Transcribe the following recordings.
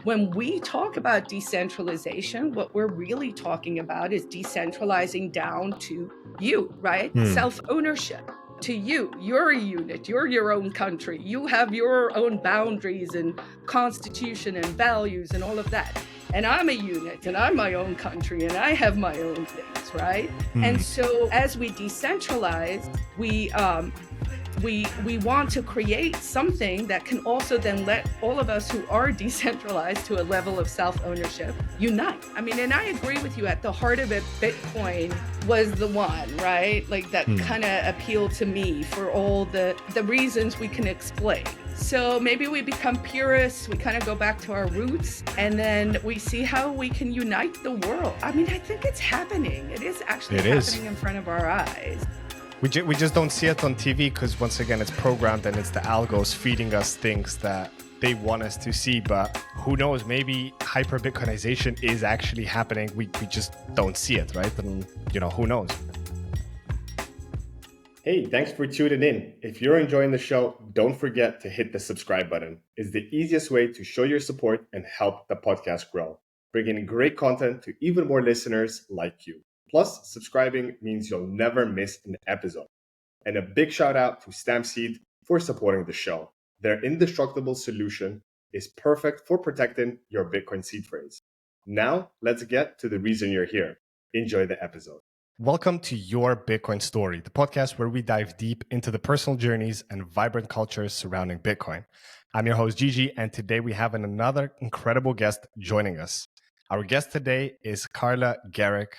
When we talk about decentralization, what we're really talking about is decentralizing down to you, right? Self-ownership to you. You're a unit, you're your own country, you have your own boundaries and constitution and values and all of that. And I'm a unit and I'm my own country and I have my own things, right? And so as we decentralize, we want to create something that can also then let all of us who are decentralized to a level of self-ownership unite. I mean, and I agree with you, at the heart of it, Bitcoin was the one, right? Like that kind of appealed to me for all the reasons we can explain. So maybe we become purists, we kind of go back to our roots, and then we see how we can unite the world. I mean, I think it's happening. It is actually happening in front of our eyes. We just don't see it on TV because, once again, it's programmed and it's the algos feeding us things that they want us to see. But who knows, maybe hyper-Bitcoinization is actually happening. We just don't see it, right? And, who knows? Hey, thanks for tuning in. If you're enjoying the show, don't forget to hit the subscribe button. It's the easiest way to show your support and help the podcast grow, bringing great content to even more listeners like you. Plus, subscribing means you'll never miss an episode. And a big shout out to StampSeed for supporting the show. Their indestructible solution is perfect for protecting your Bitcoin seed phrase. Now, let's get to the reason you're here. Enjoy the episode. Welcome to Your Bitcoin Story, the podcast where we dive deep into the personal journeys and vibrant cultures surrounding Bitcoin. I'm your host, Gigi, and today we have another incredible guest joining us. Our guest today is Carla Gericke,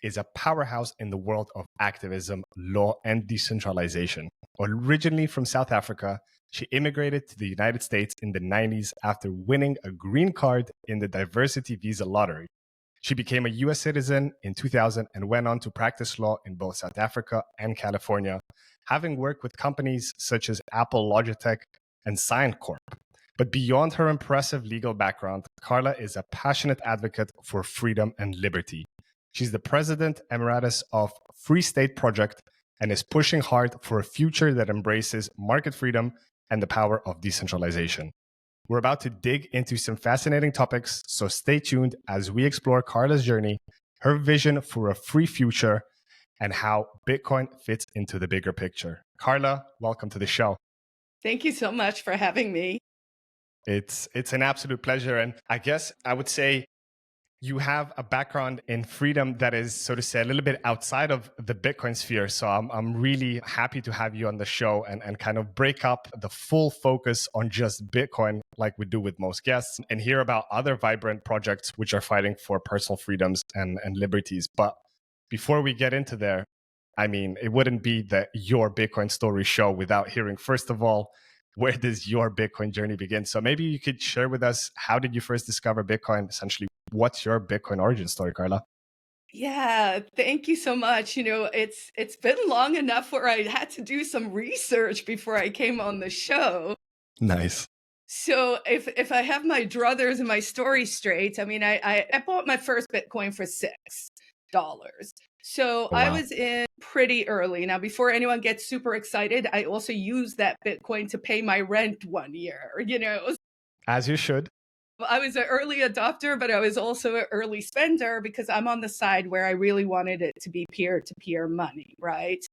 is a powerhouse in the world of activism, law, and decentralization. Originally from South Africa, she immigrated to the United States in the 90s after winning a green card in the diversity visa lottery. She became a US citizen in 2000 and went on to practice law in both South Africa and California, having worked with companies such as Apple, Logitech, and SignCorp. But beyond her impressive legal background, Carla is a passionate advocate for freedom and liberty. She's the president emeritus of Free State Project and is pushing hard for a future that embraces market freedom and the power of decentralization. We're about to dig into some fascinating topics, so stay tuned as we explore Carla's journey, her vision for a free future, and how Bitcoin fits into the bigger picture. Carla, welcome to the show. Thank you so much for having me. It's an absolute pleasure. And I guess I would say you have a background in freedom that is, so to say, a little bit outside of the Bitcoin sphere. So I'm really happy to have you on the show and kind of break up the full focus on just Bitcoin like we do with most guests and hear about other vibrant projects which are fighting for personal freedoms and liberties. But before we get into there, I mean, it wouldn't be the Your Bitcoin Story show without hearing, first of all, where does your Bitcoin journey begin? So maybe you could share with us, how did you first discover Bitcoin? Essentially, what's your Bitcoin origin story, Carla? Yeah, thank you so much. It's been long enough where I had to do some research before I came on the show. Nice. So if I have my druthers and my story straight, I mean, I bought my first Bitcoin for $6. So wow. I was in pretty early. Now, before anyone gets super excited, I also used that Bitcoin to pay my rent one year, As you should. I was an early adopter, but I was also an early spender because I'm on the side where I really wanted it to be peer-to-peer money, right?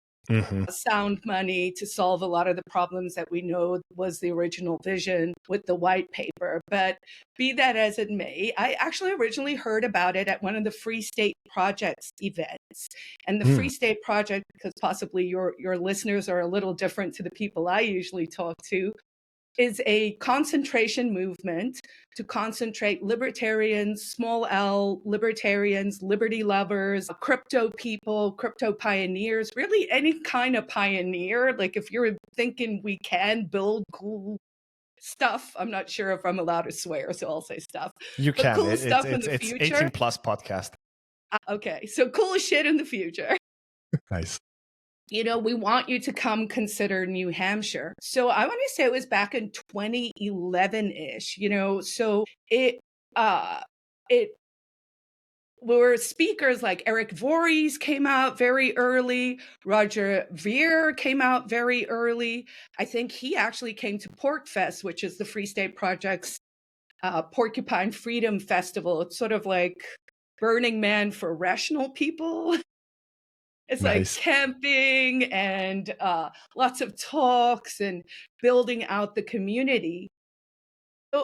Sound money to solve a lot of the problems that we know was the original vision with the white paper. But be that as it may, I actually originally heard about it at one of the Free State Project's events. And the Free State Project, because possibly your listeners are a little different to the people I usually talk to, is a concentration movement to concentrate libertarians, small L libertarians, liberty lovers, crypto people, crypto pioneers, really any kind of pioneer. Like if you're thinking we can build cool stuff, I'm not sure if I'm allowed to swear, so I'll say stuff. You can. Cool stuff in the future. It's 18 plus podcast. Okay, so cool shit in the future. Nice. We want you to come consider New Hampshire. So I want to say it was back in 2011-ish, so it were speakers like Eric Voorhees came out very early. Roger Ver came out very early. I think he actually came to PorcFest, which is the Free State Project's Porcupine Freedom Festival. It's sort of like Burning Man for rational people. It's like Nice. camping and lots of talks and building out the community.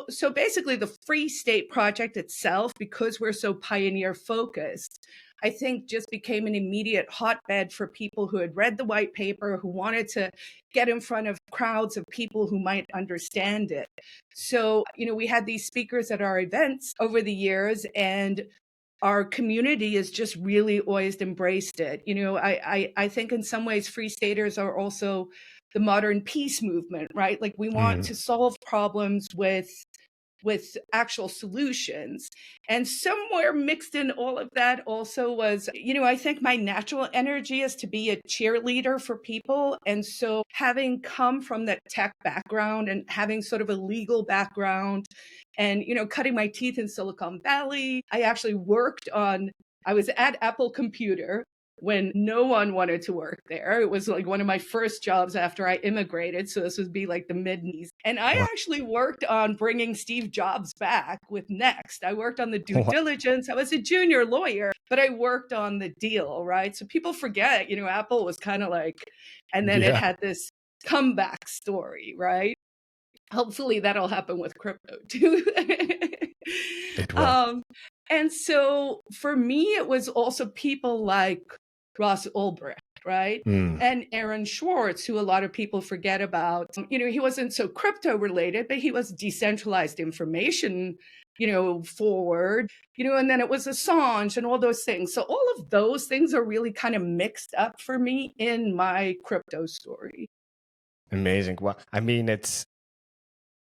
So basically, the Free State Project itself, because we're so pioneer focused, I think just became an immediate hotbed for people who had read the white paper, who wanted to get in front of crowds of people who might understand it. So, we had these speakers at our events over the years, and our community has just really always embraced it. I think in some ways Free Staters are also the modern peace movement, right? Like we want to solve problems with actual solutions. And somewhere mixed in all of that also was, I think my natural energy is to be a cheerleader for people. And so having come from that tech background and having sort of a legal background and, cutting my teeth in Silicon Valley, I was at Apple Computer when no one wanted to work there. It was like one of my first jobs after I immigrated. So this would be like the mid-90s. And I actually worked on bringing Steve Jobs back with Next. I worked on the due diligence. I was a junior lawyer, but I worked on the deal, right? So people forget, Apple was kind of like, and then it had this comeback story, right? Hopefully that'll happen with crypto too. It will. And so for me, it was also people like Ross Ulbricht, right? And Aaron Schwartz, who a lot of people forget about. He wasn't so crypto related, but he was decentralized information, forward, and then it was Assange and all those things. So all of those things are really kind of mixed up for me in my crypto story. Amazing. Well, I mean, it's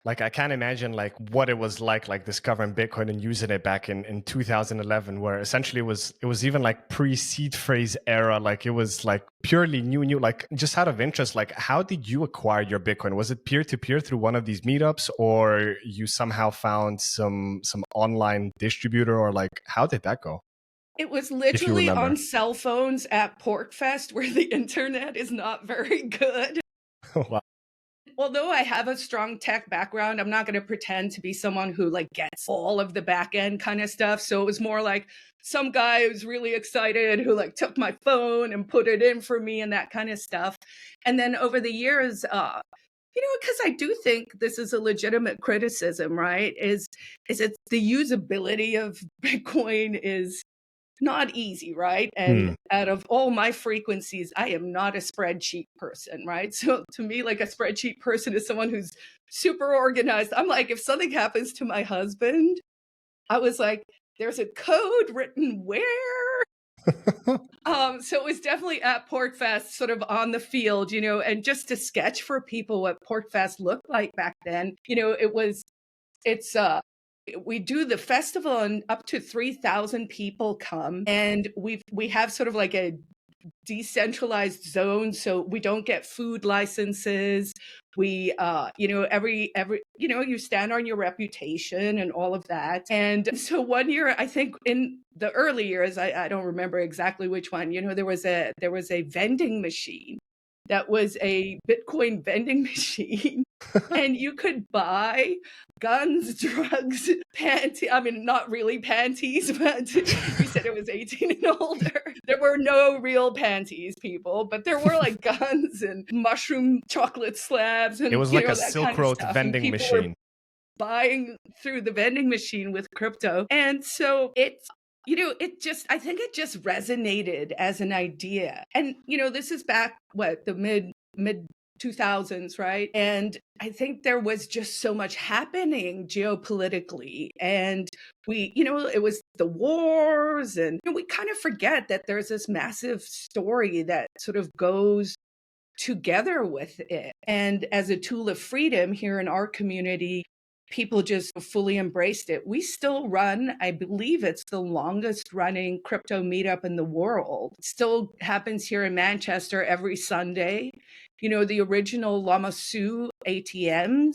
like, I can't imagine like what it was like discovering Bitcoin and using it back in 2011, where essentially it was even like pre-seed phrase era. Like it was like purely new, like just out of interest, like how did you acquire your Bitcoin? Was it peer-to-peer through one of these meetups, or you somehow found some online distributor, or like, how did that go? It was literally on cell phones at PorcFest, where the internet is not very good. Wow. Although I have a strong tech background, I'm not going to pretend to be someone who like gets all of the back end kind of stuff. So it was more like some guy who's really excited who like took my phone and put it in for me and that kind of stuff. And then over the years, because I do think this is a legitimate criticism, right? Is it the usability of Bitcoin is not easy, right? And out of all my frequencies, I am not a spreadsheet person, right? So to me, like a spreadsheet person is someone who's super organized. I'm like, if something happens to my husband, I was like, there's a code written where? So it was definitely at PorcFest, sort of on the field, and just to sketch for people what PorcFest looked like back then, we do the festival and up to 3,000 people come, and we have sort of like a decentralized zone, so we don't get food licenses. We you stand on your reputation and all of that. And so one year, I think in the early years, I don't remember exactly which one, there was a vending machine that was a Bitcoin vending machine. And you could buy guns, drugs, panties. I mean, not really panties, but you said it was 18 and older. There were no real panties, people, but there were like guns and mushroom chocolate slabs. And it was like a Silk Road vending machine. Buying through the vending machine with crypto. And so I think it just resonated as an idea. And, this is back, the mid 2000s, right? And I think there was just so much happening geopolitically. And it was the wars, and we kind of forget that there's this massive story that sort of goes together with it. And as a tool of freedom here in our community, people just fully embraced it. We still run, I believe it's the longest running crypto meetup in the world. It still happens here in Manchester every Sunday. The original Lamassu ATMs,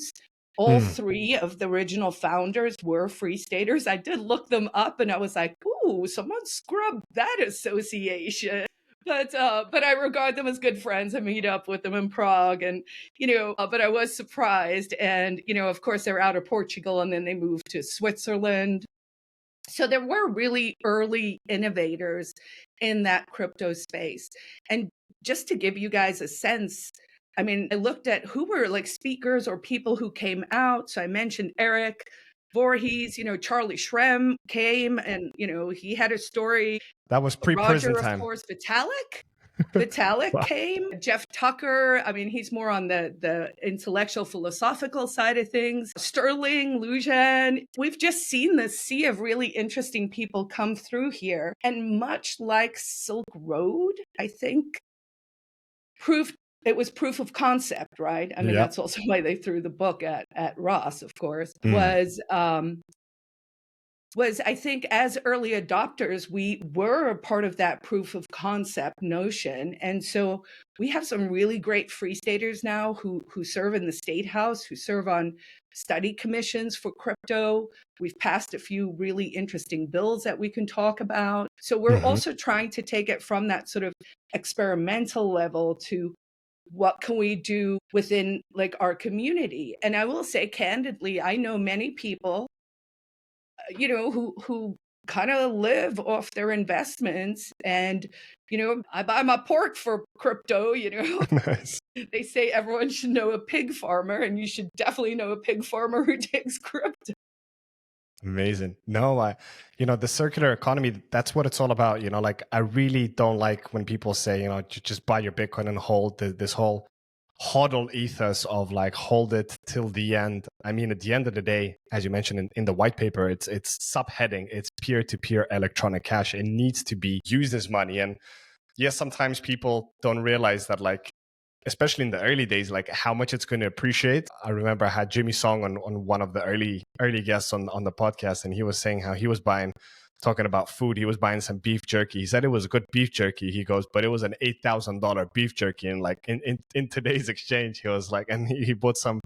all three of the original founders were Free Staters. I did look them up and I was like, ooh, someone scrubbed that association. But I regard them as good friends. I meet up with them in Prague, and but I was surprised. And of course, they're out of Portugal, and then they moved to Switzerland. So there were really early innovators in that crypto space. And just to give you guys a sense, I mean, I looked at who were like speakers or people who came out. So I mentioned Eric Voorhees, Charlie Shrem came, and he had a story. That was pre-prison Roger, of time. course, Vitalik Wow. came. Jeff Tucker, I mean, he's more on the intellectual philosophical side of things. Sterling, Lujan. We've just seen this sea of really interesting people come through here. And much like Silk Road, I think, it was proof of concept, right? I mean, That's also why they threw the book at Ross, of course, was I think as early adopters, we were a part of that proof of concept notion. And so we have some really great free staters now who serve in the State House, who serve on study commissions for crypto. We've passed a few really interesting bills that we can talk about. So we're also trying to take it from that sort of experimental level to what can we do within like our community. And I will say candidly, I know many people who kind of live off their investments. And, I buy my pork for crypto, Nice. They say everyone should know a pig farmer, and you should definitely know a pig farmer who takes crypto. Amazing. No, the circular economy, that's what it's all about. Like, I really don't like when people say, just buy your Bitcoin and hold this whole hodl ethos of like hold it till the end. I mean, at the end of the day, as you mentioned in the white paper, it's subheading, it's peer-to-peer electronic cash. It needs to be used as money. And yes, sometimes people don't realize that, like, especially in the early days, like how much it's going to appreciate. I remember I had Jimmy Song on one of the early guests on the podcast, and he was saying how he was talking about food. He was buying some beef jerky. He said it was a good beef jerky. He goes, but it was an $8,000 beef jerky. And like in today's exchange, he was like, and he bought some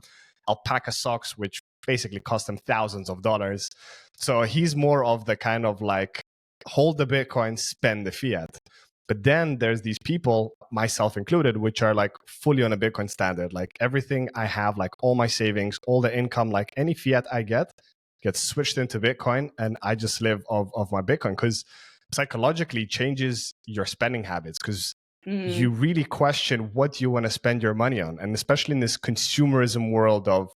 alpaca socks, which basically cost him thousands of dollars. So he's more of the kind of like, hold the Bitcoin, spend the fiat. But then there's these people, myself included, which are like fully on a Bitcoin standard. Like everything I have, like all my savings, all the income, like any fiat I get, gets switched into Bitcoin, and I just live of my Bitcoin, because psychologically changes your spending habits, because you really question what you want to spend your money on. And especially in this consumerism world of,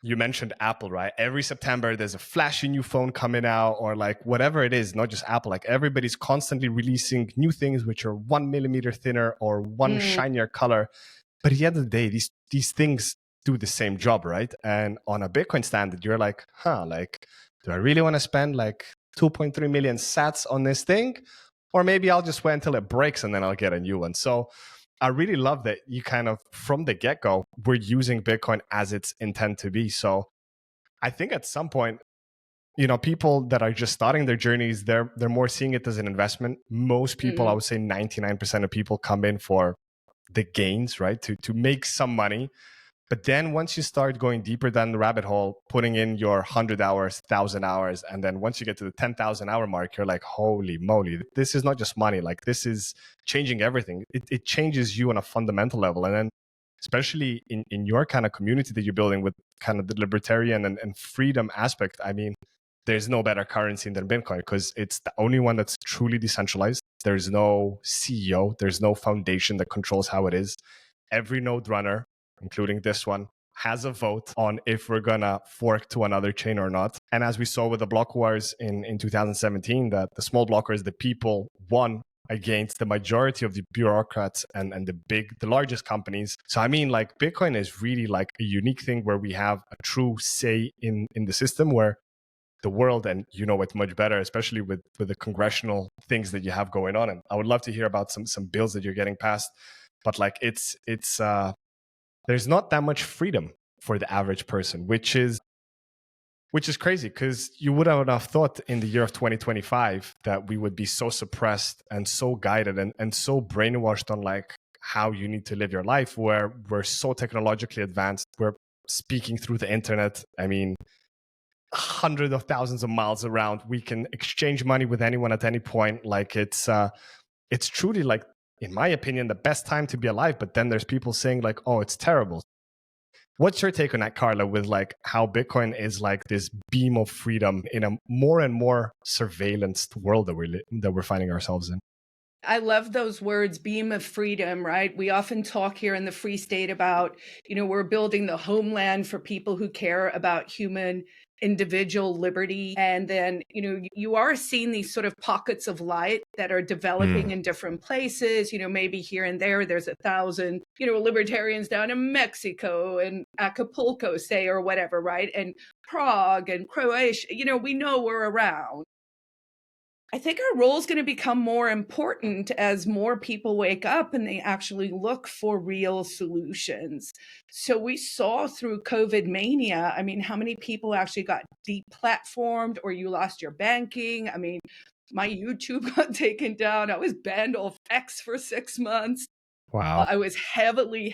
you mentioned Apple, right? Every September, there's a flashy new phone coming out, or like whatever it is, not just Apple, like everybody's constantly releasing new things which are 1 millimeter thinner or one shinier color. But at the end of the day, these things do the same job, right? And on a Bitcoin standard, you're like, like, do I really want to spend like 2.3 million sats on this thing? Or maybe I'll just wait until it breaks and then I'll get a new one. So I really love that you kind of, from the get-go, we're using Bitcoin as it's intended to be. So I think at some point, people that are just starting their journeys, they're more seeing it as an investment. Most people, I would say 99% of people come in for the gains, right? To make some money. But then once you start going deeper down the rabbit hole, putting in your 100 hours, 1,000 hours, and then once you get to the 10,000 hour mark, you're like, holy moly, this is not just money. Like, this is changing everything. It changes you on a fundamental level. And then especially in your kind of community that you're building with kind of the libertarian and freedom aspect, I mean, there's no better currency than Bitcoin, because it's the only one that's truly decentralized. There's no CEO, there's no foundation that controls how it is. Every node runner, including this one, has a vote on if we're gonna fork to another chain or not. And as we saw with the block wars in 2017, that the small blockers, the people won against the majority of the bureaucrats and the largest companies. So I mean, like, Bitcoin is really like a unique thing where we have a true say in the system, where the world, and it much better, especially with the congressional things that you have going on. And I would love to hear about some bills that you're getting passed. But like, it's there's not that much freedom for the average person, which is crazy, because you would have thought in the year of 2025 that we would be so suppressed and so guided and so brainwashed on like how you need to live your life, where we're so technologically advanced. We're speaking through the internet. I mean, hundreds of thousands of miles around. We can exchange money with anyone at any point. Like, it's it's truly like, in my opinion, the best time to be alive. But then there's people saying like, oh, it's terrible. What's your take on that, Karla, with like how Bitcoin is like this beam of freedom in a more and more surveillanced world that we're finding ourselves in? I love those words, beam of freedom, right? We often talk here in the Free State about, we're building the homeland for people who care about human individual liberty. And then, you are seeing these sort of pockets of light that are developing in different places. Maybe here and there's 1,000, libertarians down in Mexico and Acapulco, say, or whatever, right? And Prague and Croatia, we know we're around. I think our role is going to become more important as more people wake up and they actually look for real solutions. So we saw through COVID mania, how many people actually got deplatformed or you lost your banking? My YouTube got taken down. I was banned off X for 6 months. Wow. I was heavily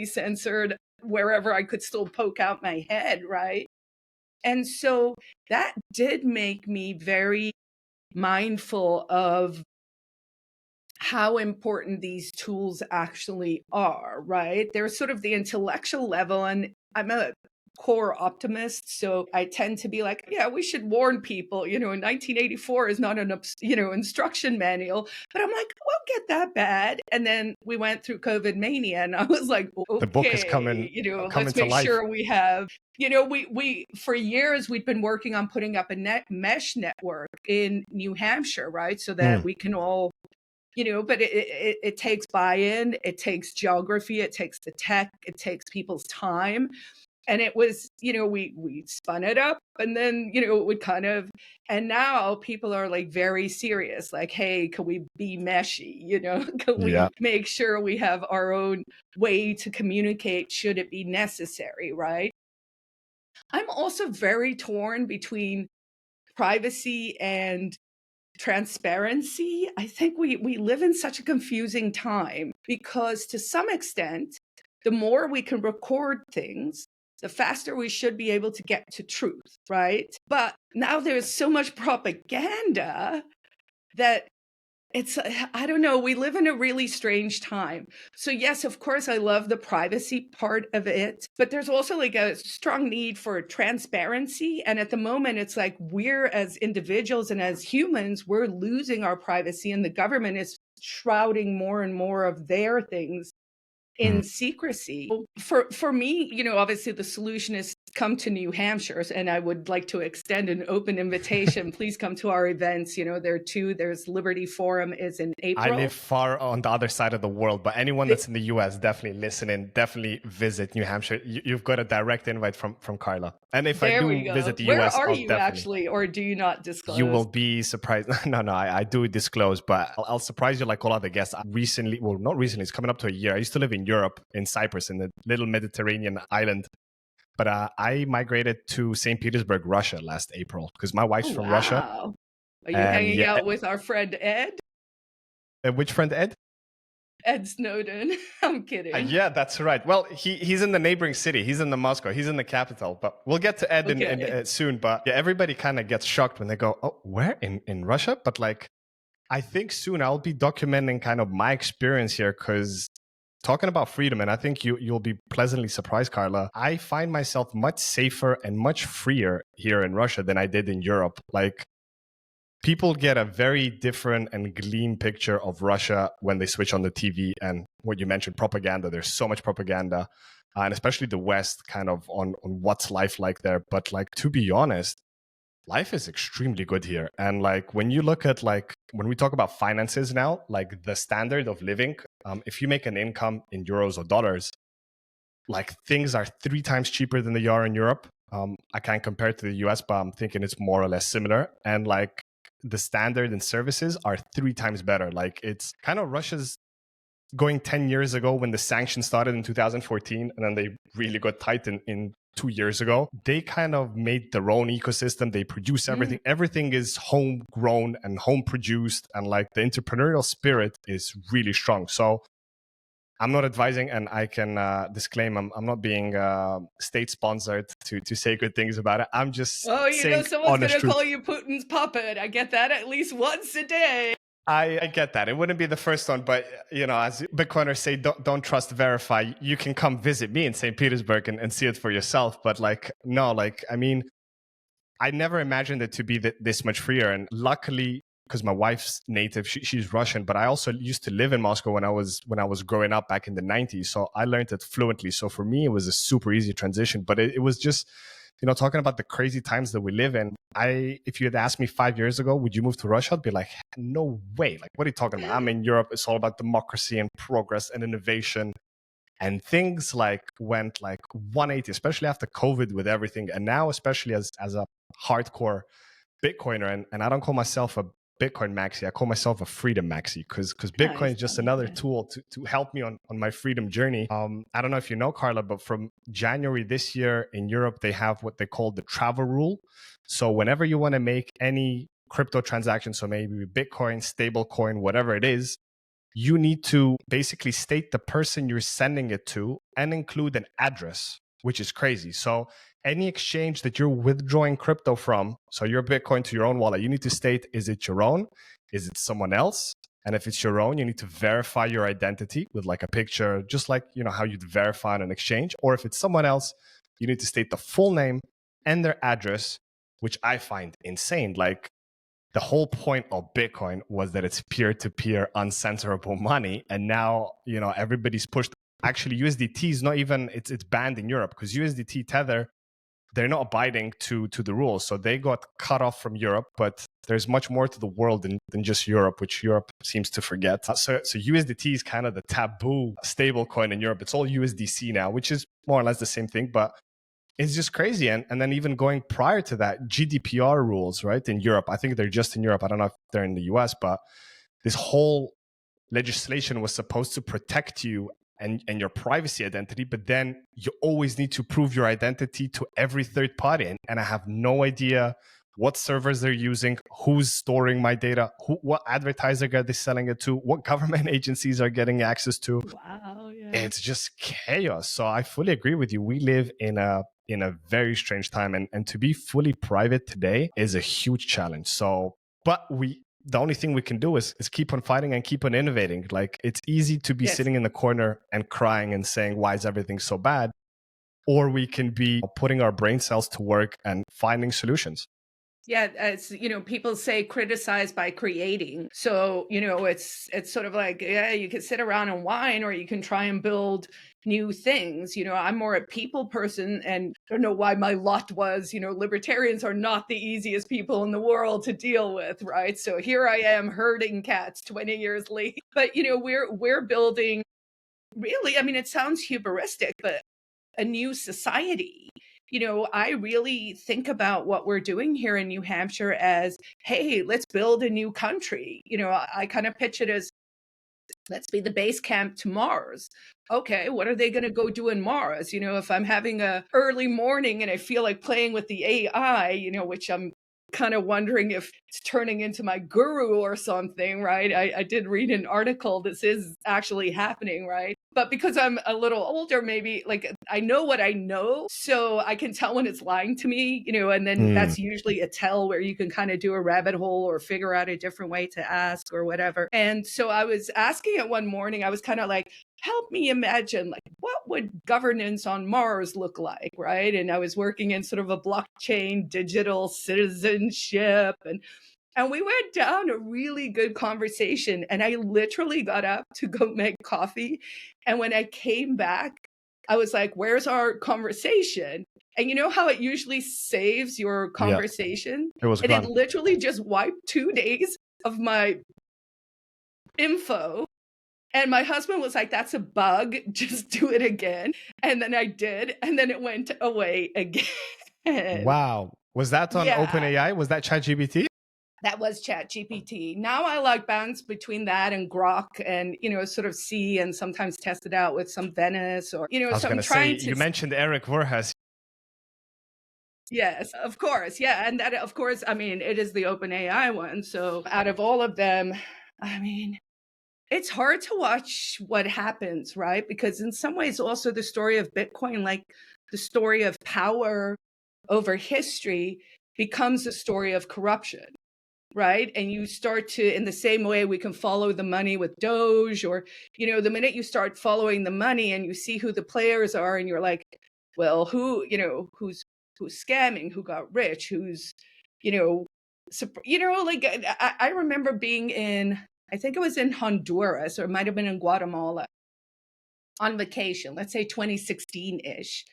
censored wherever I could still poke out my head, right? And so that did make me very mindful of how important these tools actually are, right? There's sort of the intellectual level, and I'm a core optimist, so I tend to be like, yeah, we should warn people, 1984 is not an, instruction manual, but I'm like, it won't get that bad. And then we went through COVID mania and I was like, okay, the book is coming let's make sure we have, we for years, we'd been working on putting up a mesh network in New Hampshire, right? So that we can all, but it takes buy-in, it takes geography, it takes the tech, it takes people's time. And it was, we spun it up and then, it would kind of, and now people are like very serious, like, hey, can we be meshy? Can we make sure we have our own way to communicate should it be necessary, right? I'm also very torn between privacy and transparency. I think we live in such a confusing time because to some extent, the more we can record things, the faster we should be able to get to truth, right? But now there's so much propaganda that it's, I don't know, we live in a really strange time. So yes, of course, I love the privacy part of it, but there's also like a strong need for transparency. And at the moment, it's like we're as individuals and as humans, we're losing our privacy and the government is shrouding more and more of their things in secrecy. For me, obviously the solution is come to New Hampshire, and I would like to extend an open invitation. Please come to our events. There are two. There's Liberty Forum is in April. I live far on the other side of the world, but anyone that's in the US, definitely listen in, definitely visit New Hampshire. You've got a direct invite from Karla. And if I do visit the US, where are you actually, or do you not disclose? You will be surprised. No, I do disclose, but I'll surprise you like all other guests. Not recently, it's coming up to a year. I used to live in Europe, in Cyprus, in the little Mediterranean island. But I migrated to St. Petersburg, Russia last April because my wife's from Russia. Are you hanging out with our friend Ed? Which friend, Ed? Ed Snowden. I'm kidding. Yeah, that's right. Well, he's in the neighboring city. He's in the Moscow. He's in the capital. But we'll get to Ed in soon. But yeah, everybody kind of gets shocked when they go, oh, where? In Russia? But like, I think soon I'll be documenting kind of my experience here because talking about freedom, and I think you'll be pleasantly surprised, Karla, I find myself much safer and much freer here in Russia than I did in Europe. Like, people get a very different and clean picture of Russia when they switch on the TV. And what you mentioned, propaganda, there's so much propaganda, and especially the West kind of on what's life like there. But like, to be honest, life is extremely good here. And like, when you look at like, when we talk about finances now, like the standard of living, if you make an income in euros or dollars, like things are 3 times cheaper than they are in Europe. I can't compare it to the US, but I'm thinking it's more or less similar. And like the standard and services are 3 times better. Like it's kind of Russia's going 10 years ago when the sanctions started in 2014, and then they really got tight in 2 years ago. They kind of made their own ecosystem. They produce everything. Everything is homegrown and home produced. And like the entrepreneurial spirit is really strong. So I'm not advising, and I can disclaim I'm not being state sponsored to say good things about it. I'm just saying someone's going to truth. call you Putin's puppet. I get that at least once a day. I get that. It wouldn't be the first one, but as Bitcoiners say, don't trust, verify. You can come visit me in St. Petersburg and see it for yourself. But no, I mean, I never imagined it to be this much freer. And luckily, because my wife's native, she's Russian, but I also used to live in Moscow when I was growing up back in the 90s. So I learned it fluently. So for me, it was a super easy transition. But it was just, talking about the crazy times that we live in. If you had asked me 5 years ago, would you move to Russia? I'd be like, no way. Like, what are you talking about? I'm in Europe. It's all about democracy and progress and innovation. And things went 180, especially after COVID with everything. And now, especially as a hardcore Bitcoiner, and I don't call myself a Bitcoin maxi, I call myself a freedom maxi, because Bitcoin is just another tool to help me on my freedom journey. I don't know if you know, Carla, but from January this year in Europe, they have what they call the travel rule. So whenever you want to make any crypto transaction, so maybe Bitcoin, stablecoin, whatever it is, you need to basically state the person you're sending it to and include an address, which is crazy. So any exchange that you're withdrawing crypto from, so your Bitcoin to your own wallet, you need to state, is it your own? Is it someone else? And if it's your own, you need to verify your identity with a picture, just like, how you'd verify on an exchange. Or if it's someone else, you need to state the full name and their address, which I find insane. The whole point of Bitcoin was that it's peer-to-peer uncensorable money. And now, everybody's pushed. Actually, USDT is not even, it's banned in Europe, because USDT Tether, they're not abiding to the rules. So they got cut off from Europe, but there's much more to the world than just Europe, which Europe seems to forget. So USDT is kind of the taboo stable coin in Europe. It's all USDC now, which is more or less the same thing, but it's just crazy. And then even going prior to that, GDPR rules, right, in Europe, I think they're just in Europe. I don't know if they're in the US, but this whole legislation was supposed to protect you and your privacy identity, but then you always need to prove your identity to every third party. And I have no idea what servers they're using, who's storing my data, what advertiser are they selling it to, what government agencies are getting access to. Wow, yeah. It's just chaos. So I fully agree with you. We live in a very strange time, and to be fully private today is a huge challenge. So, but the only thing we can do is keep on fighting and keep on innovating. It's easy to be sitting in the corner and crying and saying, why is everything so bad? Or we can be putting our brain cells to work and finding solutions. Yeah, it's, people say criticize by creating. So, it's sort of like, yeah, you can sit around and whine, or you can try and build new things. I'm more a people person, and I don't know why my lot was, libertarians are not the easiest people in the world to deal with, right? So here I am herding cats 20 years late. But, we're building, really, I mean, it sounds hubristic, but a new society. I really think about what we're doing here in New Hampshire as, hey, let's build a new country. I kind of pitch it as, let's be the base camp to Mars. Okay, what are they going to go do in Mars? If I'm having a early morning and I feel like playing with the AI, which I'm kind of wondering if it's turning into my guru or something, right? I did read an article. This is actually happening, right? But because I'm a little older, maybe I know what I know, so I can tell when it's lying to me, and then that's usually a tell where you can kind of do a rabbit hole or figure out a different way to ask or whatever. And so I was asking it one morning, I was kind of like, help me imagine, what would governance on Mars look like, right? And I was working in sort of a blockchain digital citizenship, and we went down a really good conversation. And I literally got up to go make coffee. And when I came back, I was like, where's our conversation? And you know how it usually saves your conversation? Yeah, it was and gone. It literally just wiped 2 days of my info. And my husband was like, that's a bug, just do it again. And then I did, and then it went away again. Wow. Was that on OpenAI? Was that ChatGPT? That was ChatGPT. Now I bounce between that and Grok, and sort of see and sometimes test it out with some Venice, or I was going to say, you mentioned Eric Verhas. Yes, of course. Yeah. And that, of course, I mean, it is the OpenAI one. So out of all of them, I mean, it's hard to watch what happens, right? Because in some ways, also the story of Bitcoin, like the story of power over history, becomes a story of corruption. right? And you start to, in the same way we can follow the money with Doge, or, the minute you start following the money and you see who the players are and you're like, well, who's scamming, who got rich, who's, like I remember being in, I think it was in Honduras, or it might've been in Guatemala on vacation, let's say 2016-ish.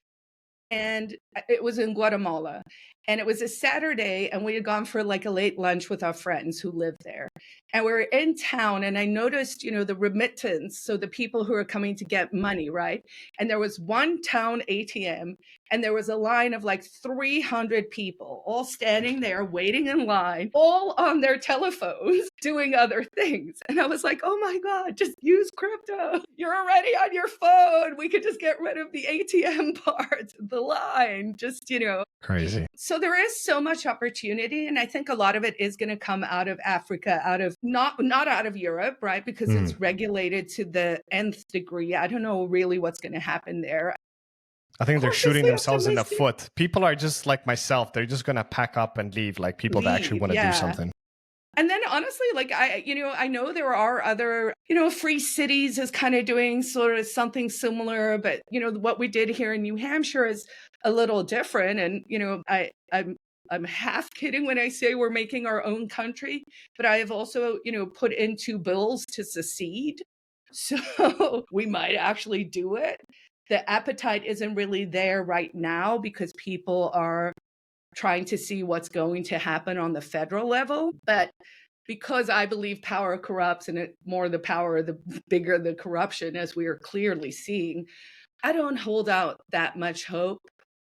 And it was in Guatemala, and it was a Saturday, and we had gone for like a late lunch with our friends who lived there. And we were in town, and I noticed, the remittance, so the people who are coming to get money, right? And there was one town ATM, and there was a line of like 300 people all standing there waiting in line, all on their telephones doing other things. And I was like, oh my God, just use crypto. You're already on your phone. We could just get rid of the ATM part, the line, just, Crazy. So there is so much opportunity. And I think a lot of it is going to come out of Africa, out of not out of Europe, right? Because it's regulated to the nth degree. I don't know really what's going to happen there. I think they're shooting themselves in the foot. People are just like myself. They're just going to pack up and leave, like people that actually want to do something. And then honestly, like I know there are other, free cities is kind of doing sort of something similar, but what we did here in New Hampshire is a little different. And, I'm half kidding when I say we're making our own country, but I have also, put in 2 bills to secede. So we might actually do it. The appetite isn't really there right now because people are trying to see what's going to happen on the federal level. But because I believe power corrupts, and more the power, the bigger the corruption, as we are clearly seeing, I don't hold out that much hope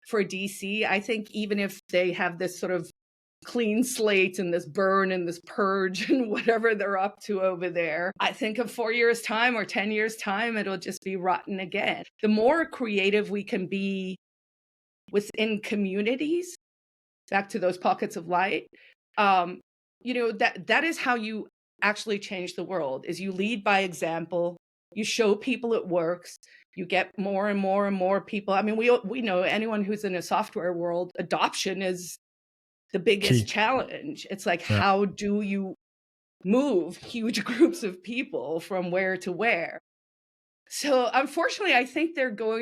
for DC. I think even if they have this sort of clean slate and this burn and this purge and whatever they're up to over there, I think in 4 years' time or 10 years' time, it'll just be rotten again. The more creative we can be within communities, back to those pockets of light, that is how you actually change the world, is you lead by example, you show people it works, you get more and more and more people. I mean, we know anyone who's in a software world, adoption is the biggest challenge. It's like, how do you move huge groups of people from where to where? So unfortunately, I think we're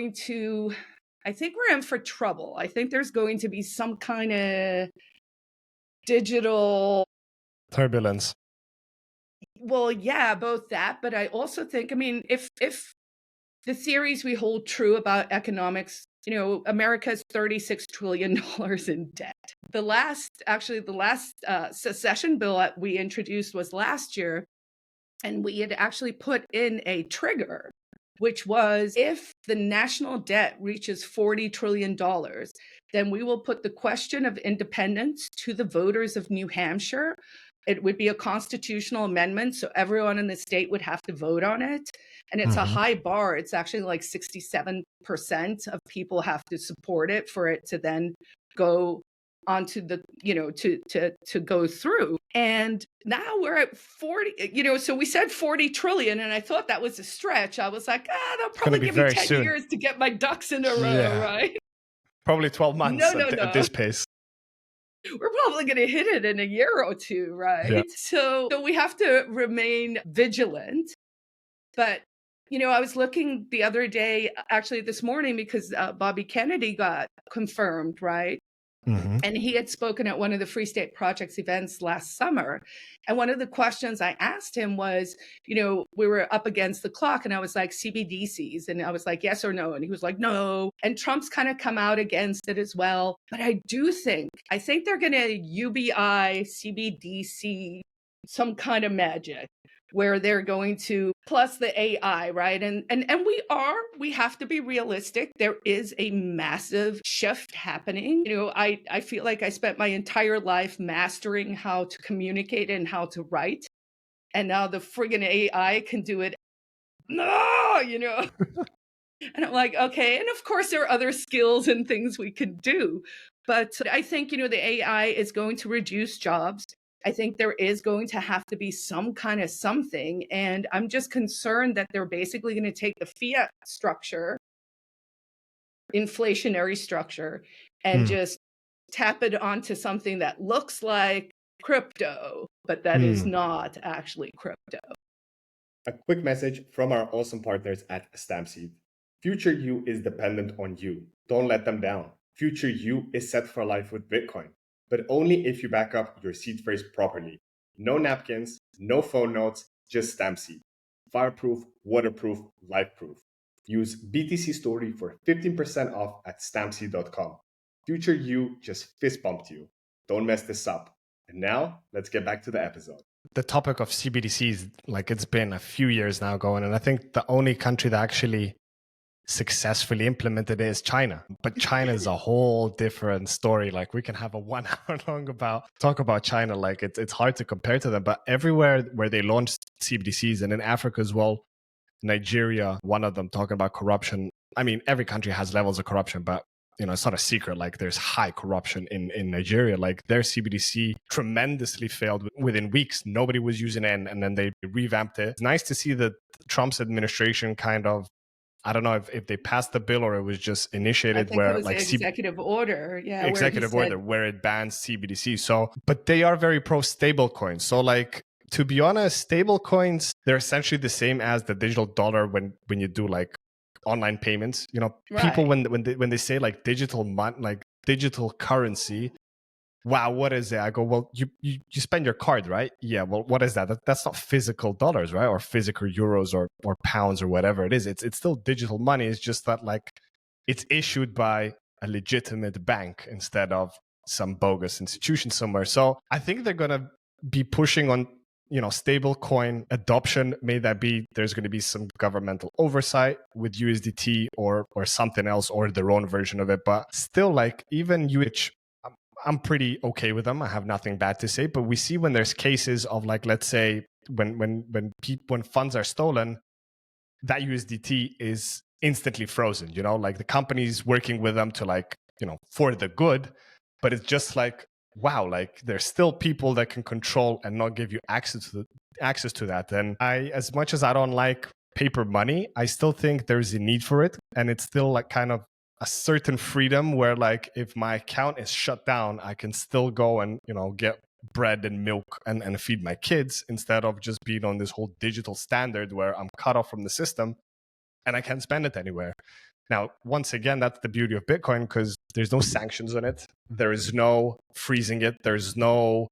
in for trouble. I think there's going to be some kind of digital turbulence. Well, yeah, both that, but I also think, if the theories we hold true about economics, America's $36 trillion in debt. The last secession bill that we introduced was last year, and we had actually put in a trigger, which was, if the national debt reaches $40 trillion, then we will put the question of independence to the voters of New Hampshire. It would be a constitutional amendment, so everyone in the state would have to vote on it. And it's a high bar. It's actually like 67% of people have to support it for it to then go onto the, to go through. And now we're at 40, so we said 40 trillion, and I thought that was a stretch. I was like, they'll probably give me 10 years to get my ducks in a row, right? Probably 12 months at this pace. We're probably going to hit it in a year or two, right? Yeah. So we have to remain vigilant. But, I was looking the other day, actually this morning, because Bobby Kennedy got confirmed, right? And he had spoken at one of the Free State Project's events last summer. And one of the questions I asked him was, we were up against the clock, and I was like, CBDCs. And I was like, yes or no? And he was like, no. And Trump's kind of come out against it as well. But I think they're going to UBI, CBDC, some kind of magic, where they're going to, plus the AI, right? And we have to be realistic. There is a massive shift happening. I feel like I spent my entire life mastering how to communicate and how to write. And now the friggin' AI can do it. No, And I'm like, okay. And of course, there are other skills and things we can do. But I think, the AI is going to reduce jobs. I think there is going to have to be some kind of something. And I'm just concerned that they're basically going to take the fiat structure, inflationary structure, and just tap it onto something that looks like crypto, but that is not actually crypto. A quick message from our awesome partners at StampSeed. Future you is dependent on you. Don't let them down. Future you is set for life with Bitcoin, but only if you back up your seed phrase properly. No napkins, no phone notes, just StampSeed. Fireproof, waterproof, life-proof. Use BTC Story for 15% off at stampseed.com. Future you just fist bumped you. Don't mess this up. And now, let's get back to the episode. The topic of CBDCs, like it's been a few years now going, and I think the only country that actually successfully implemented it is China. But China is a whole different story. Like we can have a 1 hour long talk about China. Like it's hard to compare to them. But everywhere where they launched CBDCs, and in Africa as well, Nigeria, one of them, talking about corruption. I mean, every country has levels of corruption, but it's not a secret. Like there's high corruption in Nigeria. Like their CBDC tremendously failed within weeks. Nobody was using it, and then they revamped it. It's nice to see that Trump's administration kind of, I don't know if they passed the bill or it was just initiated, I think where it was like executive order, executive order where it bans CBDC. So, but they are very pro stablecoins. So like, to be honest, stablecoins, they're essentially the same as the digital dollar when you do like online payments. People when they say like digital money, like digital currency, wow, what is it? I go, well, you spend your card, right? Yeah, well, what is that? That's not physical dollars, right? Or physical euros or pounds or whatever it is. It's still digital money. It's just that like it's issued by a legitimate bank instead of some bogus institution somewhere. So I think they're gonna be pushing on stable coin adoption. May that be there's going to be some governmental oversight with USDT or something else, or their own version of it. But still, like even which I'm pretty okay with them. I have nothing bad to say. But we see when there's cases of like, let's say when funds are stolen, that USDT is instantly frozen. Like the company's working with them to like for the good, but it's just like, wow, like there's still people that can control and not give you access to that. And as much as I don't like paper money, I still think there's a need for it. And it's still like kind of a certain freedom where like if my account is shut down, I can still go and, get bread and milk and feed my kids, instead of just being on this whole digital standard where I'm cut off from the system and I can't spend it anywhere. Now, once again, that's the beauty of Bitcoin, because there's no sanctions on it. There is no freezing it. There's no,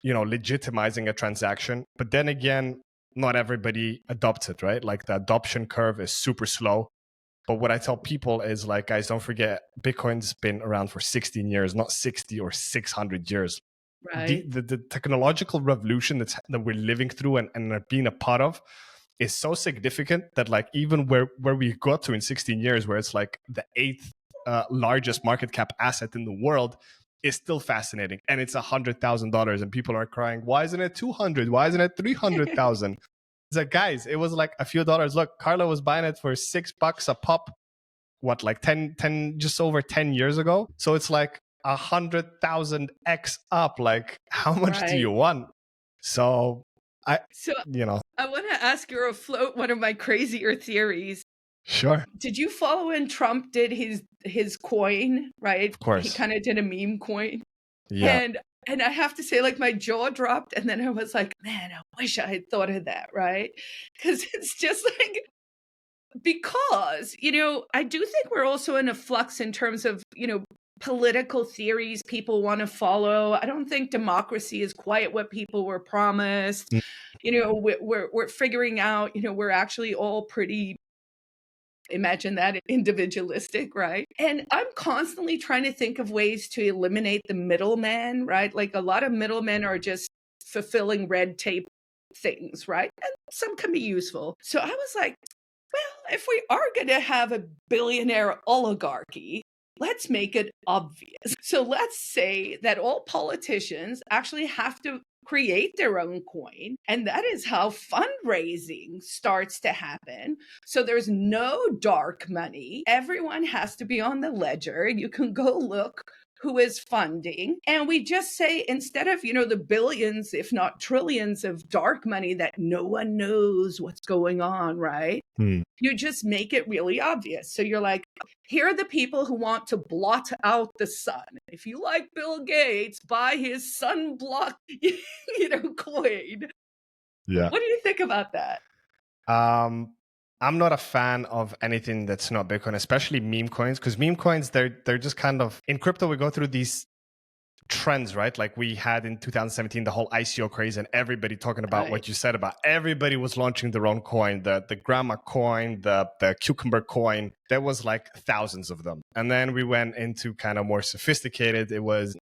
legitimizing a transaction. But then again, not everybody adopts it, right? Like the adoption curve is super slow. But what I tell people is like, guys, don't forget, Bitcoin's been around for 16 years, not 60 or 600 years. Right. The technological revolution that we're living through and are being a part of is so significant that like even where we got to in 16 years, where it's like the 8th largest market cap asset in the world, is still fascinating. And it's $100,000 and people are crying, why isn't it 200? Why isn't it 300,000? It's like, guys, it was like a few dollars. Look, Karla was buying it for $6 a pop, like 10 just over 10 years ago. So it's like 100,000x up. Like, how much do you want? So I want to ask you afloat one of my crazier theories. Sure. Did you follow when Trump did his coin, right? Of course. He kind of did a meme coin. Yeah. And I have to say, like, my jaw dropped. And then I was like, man, I wish I had thought of that, right? Because it's just like, because, I do think we're also in a flux in terms of, political theories people want to follow. I don't think democracy is quite what people were promised. We're figuring out, we're actually all pretty, imagine that, individualistic, right? And I'm constantly trying to think of ways to eliminate the middleman, right? Like a lot of middlemen are just fulfilling red tape things, right? And some can be useful. So I was like, well, if we are going to have a billionaire oligarchy, let's make it obvious. So let's say that all politicians actually have to create their own coin. And that is how fundraising starts to happen. So there's no dark money. Everyone has to be on the ledger. You can go look who is funding. And we just say, instead of, the billions, if not trillions of dark money that no one knows what's going on, right? You just make it really obvious. So you're like, here are the people who want to blot out the sun. If you like Bill Gates, buy his sunblock, coin. Yeah. What do you think about that? I'm not a fan of anything that's not Bitcoin, especially meme coins, because meme coins, they're just kind of, in crypto, we go through these trends, right? Like we had in 2017, the whole ICO craze, and everybody talking about what you said about everybody was launching their own coin, the grandma coin, the cucumber coin. There was like thousands of them. And then we went into kind of more sophisticated. It was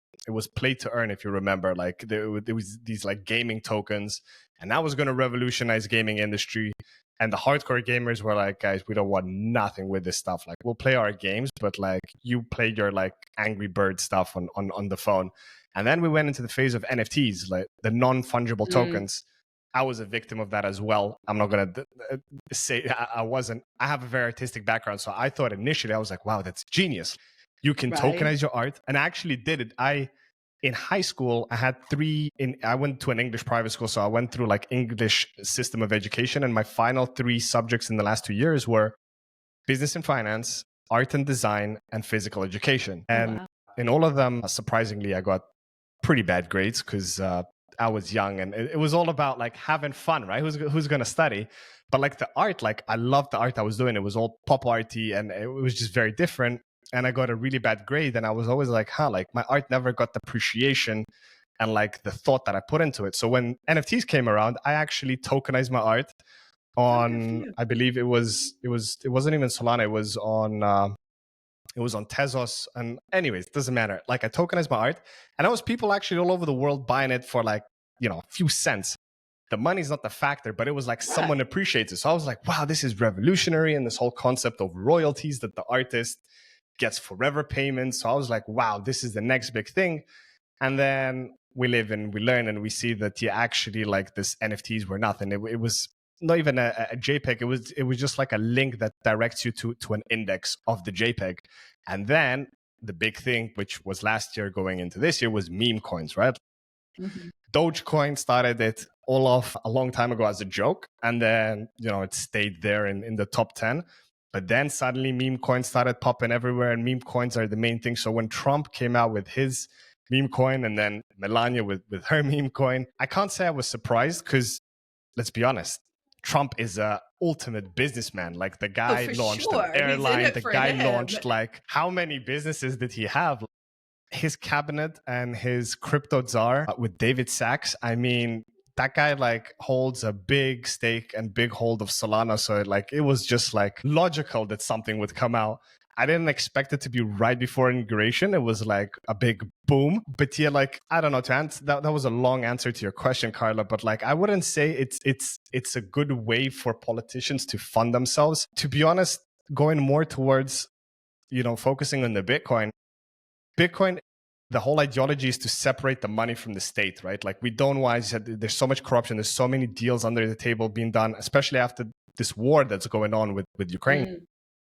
play to earn, if you remember. Like there was these like gaming tokens, and that was going to revolutionize gaming industry. And the hardcore gamers were like, guys, we don't want nothing with this stuff. Like, we'll play our games, but like you play your like Angry Bird stuff on the phone. And then we went into the phase of NFTs, like the non-fungible tokens. I was a victim of that as well. I'm not going to say I wasn't. I have a very artistic background. So I thought initially, I was like, wow, that's genius. You can tokenize your art. And I actually did it. In high school, I had I went to an English private school, so I went through like English system of education, and my final 3 subjects in the last 2 years were business and finance, art and design, and physical education. And in all of them, surprisingly, I got pretty bad grades because I was young, and it was all about like having fun, right? Who's going to study? But like the art, like I loved the art I was doing. It was all pop arty, and it was just very different. And I got a really bad grade, and I was always like, like my art never got the appreciation and like the thought that I put into it. So when NFTs came around, I actually tokenized my art on, I believe it wasn't even Solana, it was on Tezos. And anyways, it doesn't matter. Like I tokenized my art, and there was people actually all over the world buying it for like, a few cents. The money's not the factor, but it was like someone appreciates it. So I was like, wow, this is revolutionary. And this whole concept of royalties that the artist gets forever payments. So I was like, wow, this is the next big thing. And then we live and we learn, and we see that actually like this NFTs were nothing. It was not even a JPEG. It was just like a link that directs you to an index of the JPEG. And then the big thing, which was last year going into this year, was meme coins, right? Dogecoin started it all off a long time ago as a joke. And then, it stayed there in the top 10. But then suddenly meme coins started popping everywhere, and meme coins are the main thing. So when Trump came out with his meme coin, and then Melania with her meme coin, I can't say I was surprised, because let's be honest, Trump is a ultimate businessman. Like the guy launched an airline, the guy launched like, how many businesses did he have? His cabinet and his crypto czar with David Sachs, I mean, that guy like holds a big stake and big hold of Solana. So it was just like logical that something would come out. I didn't expect it to be right before inauguration. It was like a big boom. But yeah, like, I don't know, to answer that was a long answer to your question, Carla. But like, I wouldn't say it's a good way for politicians to fund themselves. To be honest, going more towards, focusing on the Bitcoin, the whole ideology is to separate the money from the state, right? Like we don't want, there's so much corruption. There's so many deals under the table being done, especially after this war that's going on with Ukraine.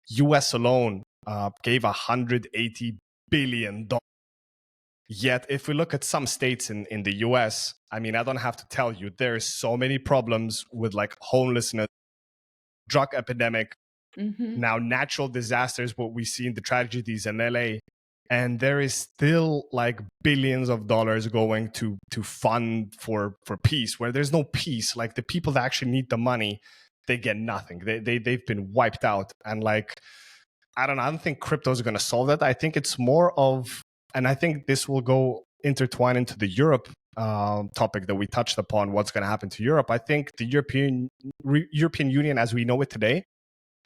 US alone gave $180 billion. Yet if we look at some states in the US, I mean, I don't have to tell you, there's so many problems with like homelessness, drug epidemic, now natural disasters, what we see in the tragedies in LA. And there is still like billions of dollars going to fund for peace, where there's no peace. Like the people that actually need the money, they get nothing. They've been wiped out. And like, I don't think crypto is going to solve that. I think it's more of, and I think this will go intertwine into the Europe topic that we touched upon, what's going to happen to Europe. I think the European Union as we know it today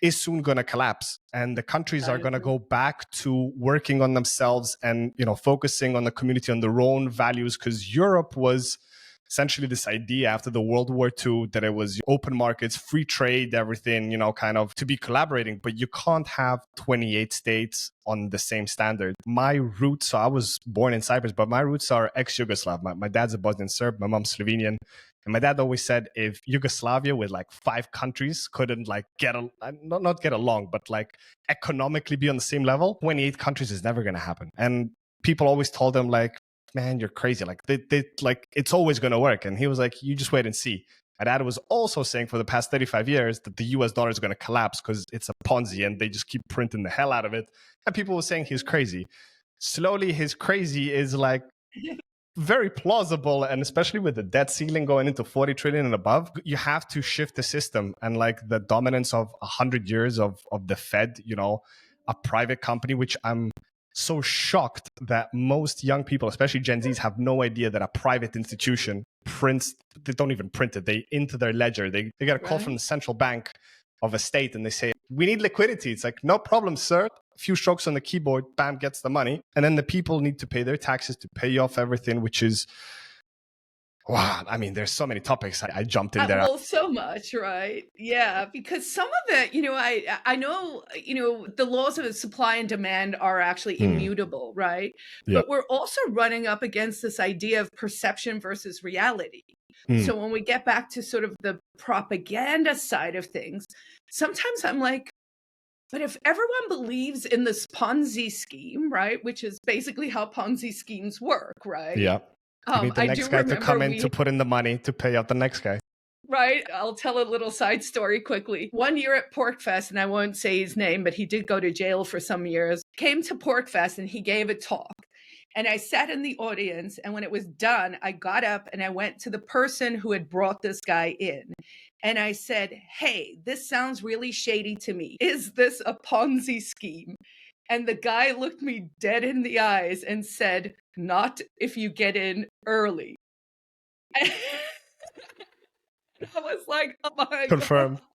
is soon going to collapse, and the countries are going to go back to working on themselves and, focusing on the community, on their own values. Because Europe was essentially this idea after the World War II that it was open markets, free trade, everything, kind of to be collaborating. But you can't have 28 states on the same standard. My roots, so I was born in Cyprus, but my roots are ex-Yugoslav. My dad's a Bosnian Serb, my mom's Slovenian. And my dad always said, if Yugoslavia with like 5 countries couldn't like not get along, but like economically be on the same level, 28 countries is never going to happen. And people always told him like, man, you're crazy. Like they like it's always going to work. And he was like, you just wait and see. And Dad was also saying for the past 35 years that the US dollar is going to collapse because it's a Ponzi and they just keep printing the hell out of it. And people were saying he's crazy. Slowly, his crazy is like very plausible. And especially with the debt ceiling going into 40 trillion and above, you have to shift the system. And like the dominance of 100 years of the Fed, you know, a private company, which I'm so shocked that most young people, especially Gen Zs, have no idea that a private institution prints, they don't even print it, they into their ledger. They get a call from the central bank of a state and they say, we need liquidity. It's like, no problem, sir. A few strokes on the keyboard, bam, gets the money. And then the people need to pay their taxes to pay off everything, which is, wow. I mean, there's so many topics. I jumped in there. Well, so much, right? Yeah, because some of it, you know, I know, you know, the laws of supply and demand are actually immutable, right? But we're also running up against this idea of perception versus reality. So when we get back to sort of the propaganda side of things, sometimes I'm like, but if everyone believes in this Ponzi scheme, right, which is basically how Ponzi schemes work, right? Yeah. You need the next guy to come in to put in the money to pay out the next guy. Right. I'll tell a little side story quickly. One year at PorcFest, and I won't say his name, but he did go to jail for some years, came to PorcFest and he gave a talk. And I sat in the audience, and when it was done, I got up and I went to the person who had brought this guy in. And I said, hey, this sounds really shady to me. Is this a Ponzi scheme? And the guy looked me dead in the eyes and said, not if you get in early. I was like, oh my Confirmed. God.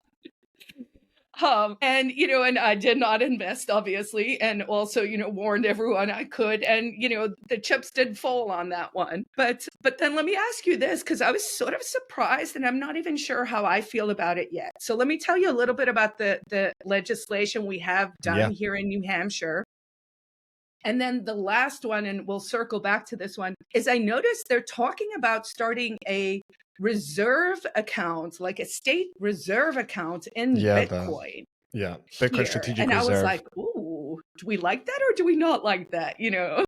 And, you know, and I did not invest, obviously, and also, you know, warned everyone I could. And, you know, the chips did fall on that one. But then let me ask you this, because I was sort of surprised and I'm not even sure how I feel about it yet. So let me tell you a little bit about the legislation we have done here in New Hampshire. And then the last one, and we'll circle back to this one, is I noticed they're talking about starting a reserve account, like a state reserve account in Bitcoin. Bitcoin here. strategic and reserve. I was like, ooh, do we like that or do we not like that? You know?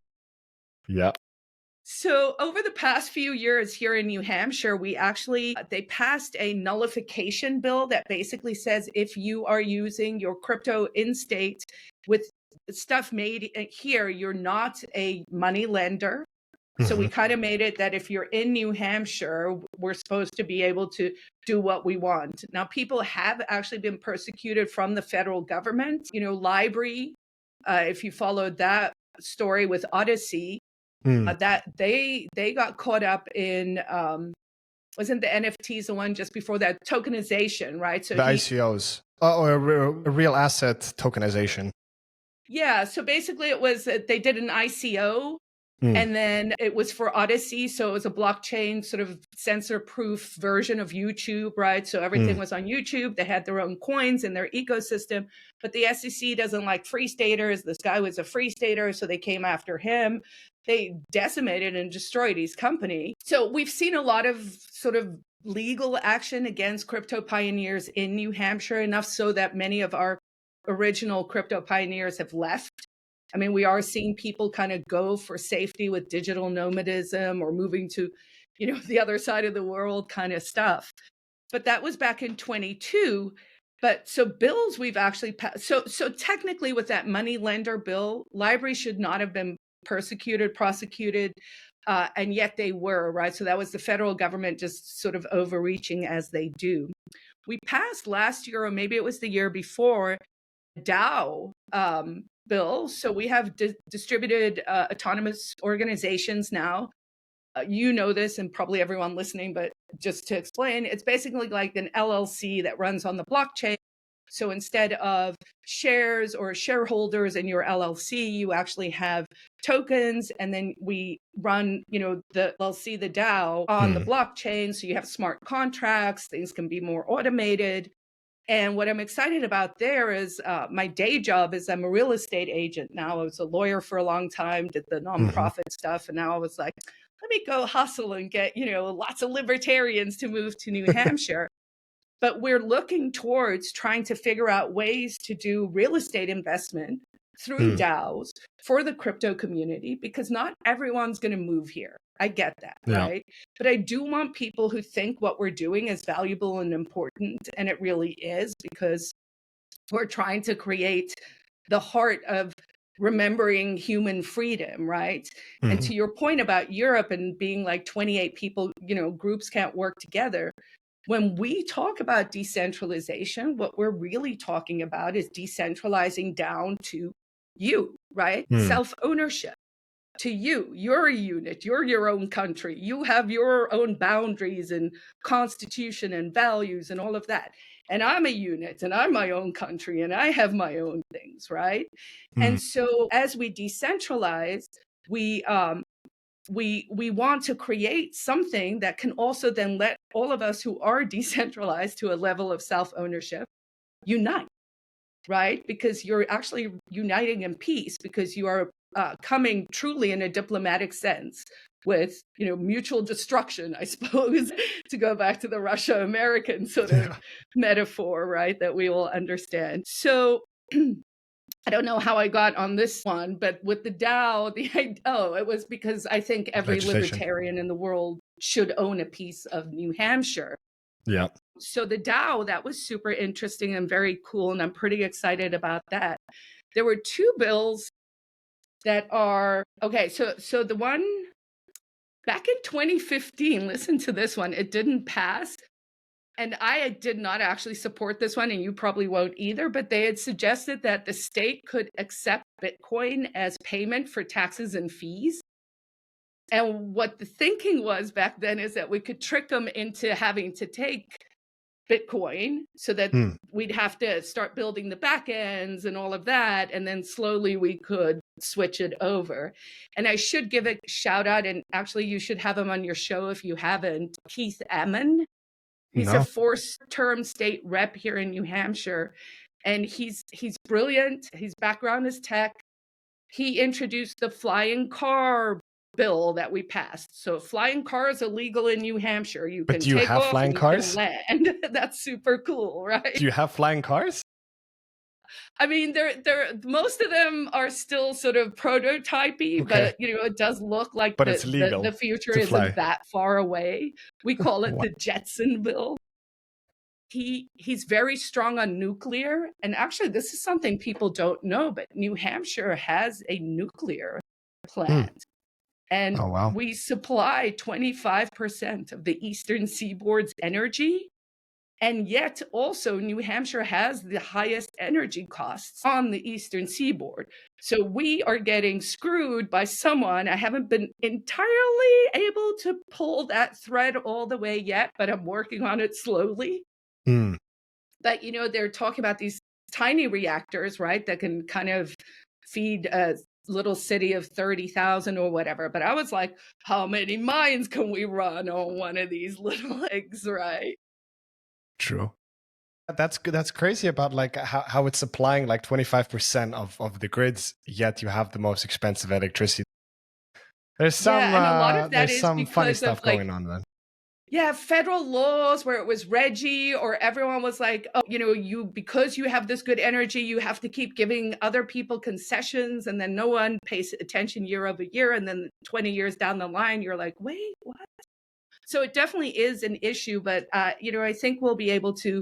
Yeah. So over the past few years here in New Hampshire, they passed a nullification bill that basically says if you are using your crypto in state with stuff made here, you're not a money lender. So we kind of made it that if you're in New Hampshire, we're supposed to be able to do what we want. Now, people have actually been persecuted from the federal government. You know, Library, if you followed that story with Odyssey, that they got caught up in, wasn't the NFTs the one just before that? Tokenization, right? So the ICOs, or a real asset tokenization. Yeah, so basically it was, they did an ICO. And then it was for Odyssey. So it was a blockchain sort of censor-proof version of YouTube, right? So everything was on YouTube. They had their own coins in their ecosystem. But the SEC doesn't like free staters. This guy was a free stater, so they came after him. They decimated and destroyed his company. So we've seen a lot of sort of legal action against crypto pioneers in New Hampshire, enough so that many of our original crypto pioneers have left. I mean, we are seeing people kind of go for safety with digital nomadism or moving to, you know, the other side of the world kind of stuff. But that was back in 22. But so bills we've actually passed. So technically with that money lender bill, Library should not have been prosecuted, and yet they were, right? So that was the federal government just sort of overreaching as they do. We passed last year, or maybe it was the year before, DAO bill. So we have distributed autonomous organizations now. You know this, and probably everyone listening, but just to explain, it's basically like an LLC that runs on the blockchain. So instead of shares or shareholders in your LLC, you actually have tokens, and then we run, you know, the LLC, the DAO, on the blockchain. So you have smart contracts, things can be more automated. And what I'm excited about there is my day job is I'm a real estate agent now. I was a lawyer for a long time, did the nonprofit stuff. And now I was like, let me go hustle and get, you know, lots of libertarians to move to New Hampshire. But we're looking towards trying to figure out ways to do real estate investment through DAOs for the crypto community, because not everyone's going to move here. I get that, right? But I do want people who think what we're doing is valuable and important, and it really is, because we're trying to create the heart of remembering human freedom, right? And to your point about Europe and being like 28 people, groups can't work together. When we talk about decentralization, what we're really talking about is decentralizing down to you, right? Self-ownership. To you, you're a unit, you're your own country, you have your own boundaries and constitution and values and all of that. And I'm a unit and I'm my own country and I have my own things, right? And so as we decentralize, we want to create something that can also then let all of us who are decentralized to a level of self-ownership unite, right? Because you're actually uniting in peace, because you are coming truly in a diplomatic sense with, mutual destruction, I suppose, to go back to the Russia-American sort of metaphor, right, that we all understand. So I don't know how I got on this one, but with the DAO, it was because I think every libertarian in the world should own a piece of New Hampshire. Yeah. So the DAO, that was super interesting and very cool, and I'm pretty excited about that. There were two bills that are, okay, so the one back in 2015, listen to this one, it didn't pass. And I did not actually support this one, and you probably won't either, but they had suggested that the state could accept Bitcoin as payment for taxes and fees. And what the thinking was back then is that we could trick them into having to take Bitcoin so that we'd have to start building the back ends and all of that. And then slowly we could switch it over. And I should give a shout out, and actually you should have him on your show if you haven't, Keith Ammon. He's a fourth-term state rep here in New Hampshire, and he's brilliant. His background is tech. He introduced the flying car bill that we passed. So flying cars are illegal in New Hampshire. You can take off flying cars? Land. That's super cool, right? Do you have flying cars? I mean, they're most of them are still sort of prototypey, but it does look like it's legal the future isn't that far away. We call it the Jetson bill. He's very strong on nuclear, and actually this is something people don't know, but New Hampshire has a nuclear plant. And we supply 25% of the Eastern Seaboard's energy. And yet also New Hampshire has the highest energy costs on the Eastern Seaboard. So we are getting screwed by someone. I haven't been entirely able to pull that thread all the way yet, but I'm working on it slowly. But, they're talking about these tiny reactors, right, that can kind of feed a little city of 30,000 or whatever. But I was like, how many mines can we run on one of these little eggs, right? True. That's crazy about like how it's supplying like 25% of the grids, yet you have the most expensive electricity. There's some and a lot of that there's is some funny stuff like, going on, man. Yeah, federal laws where it was Reggie, or everyone was like, oh, because you have this good energy, you have to keep giving other people concessions, and then no one pays attention year over year, and then 20 years down the line, you're like, wait, what? So it definitely is an issue, but I think we'll be able to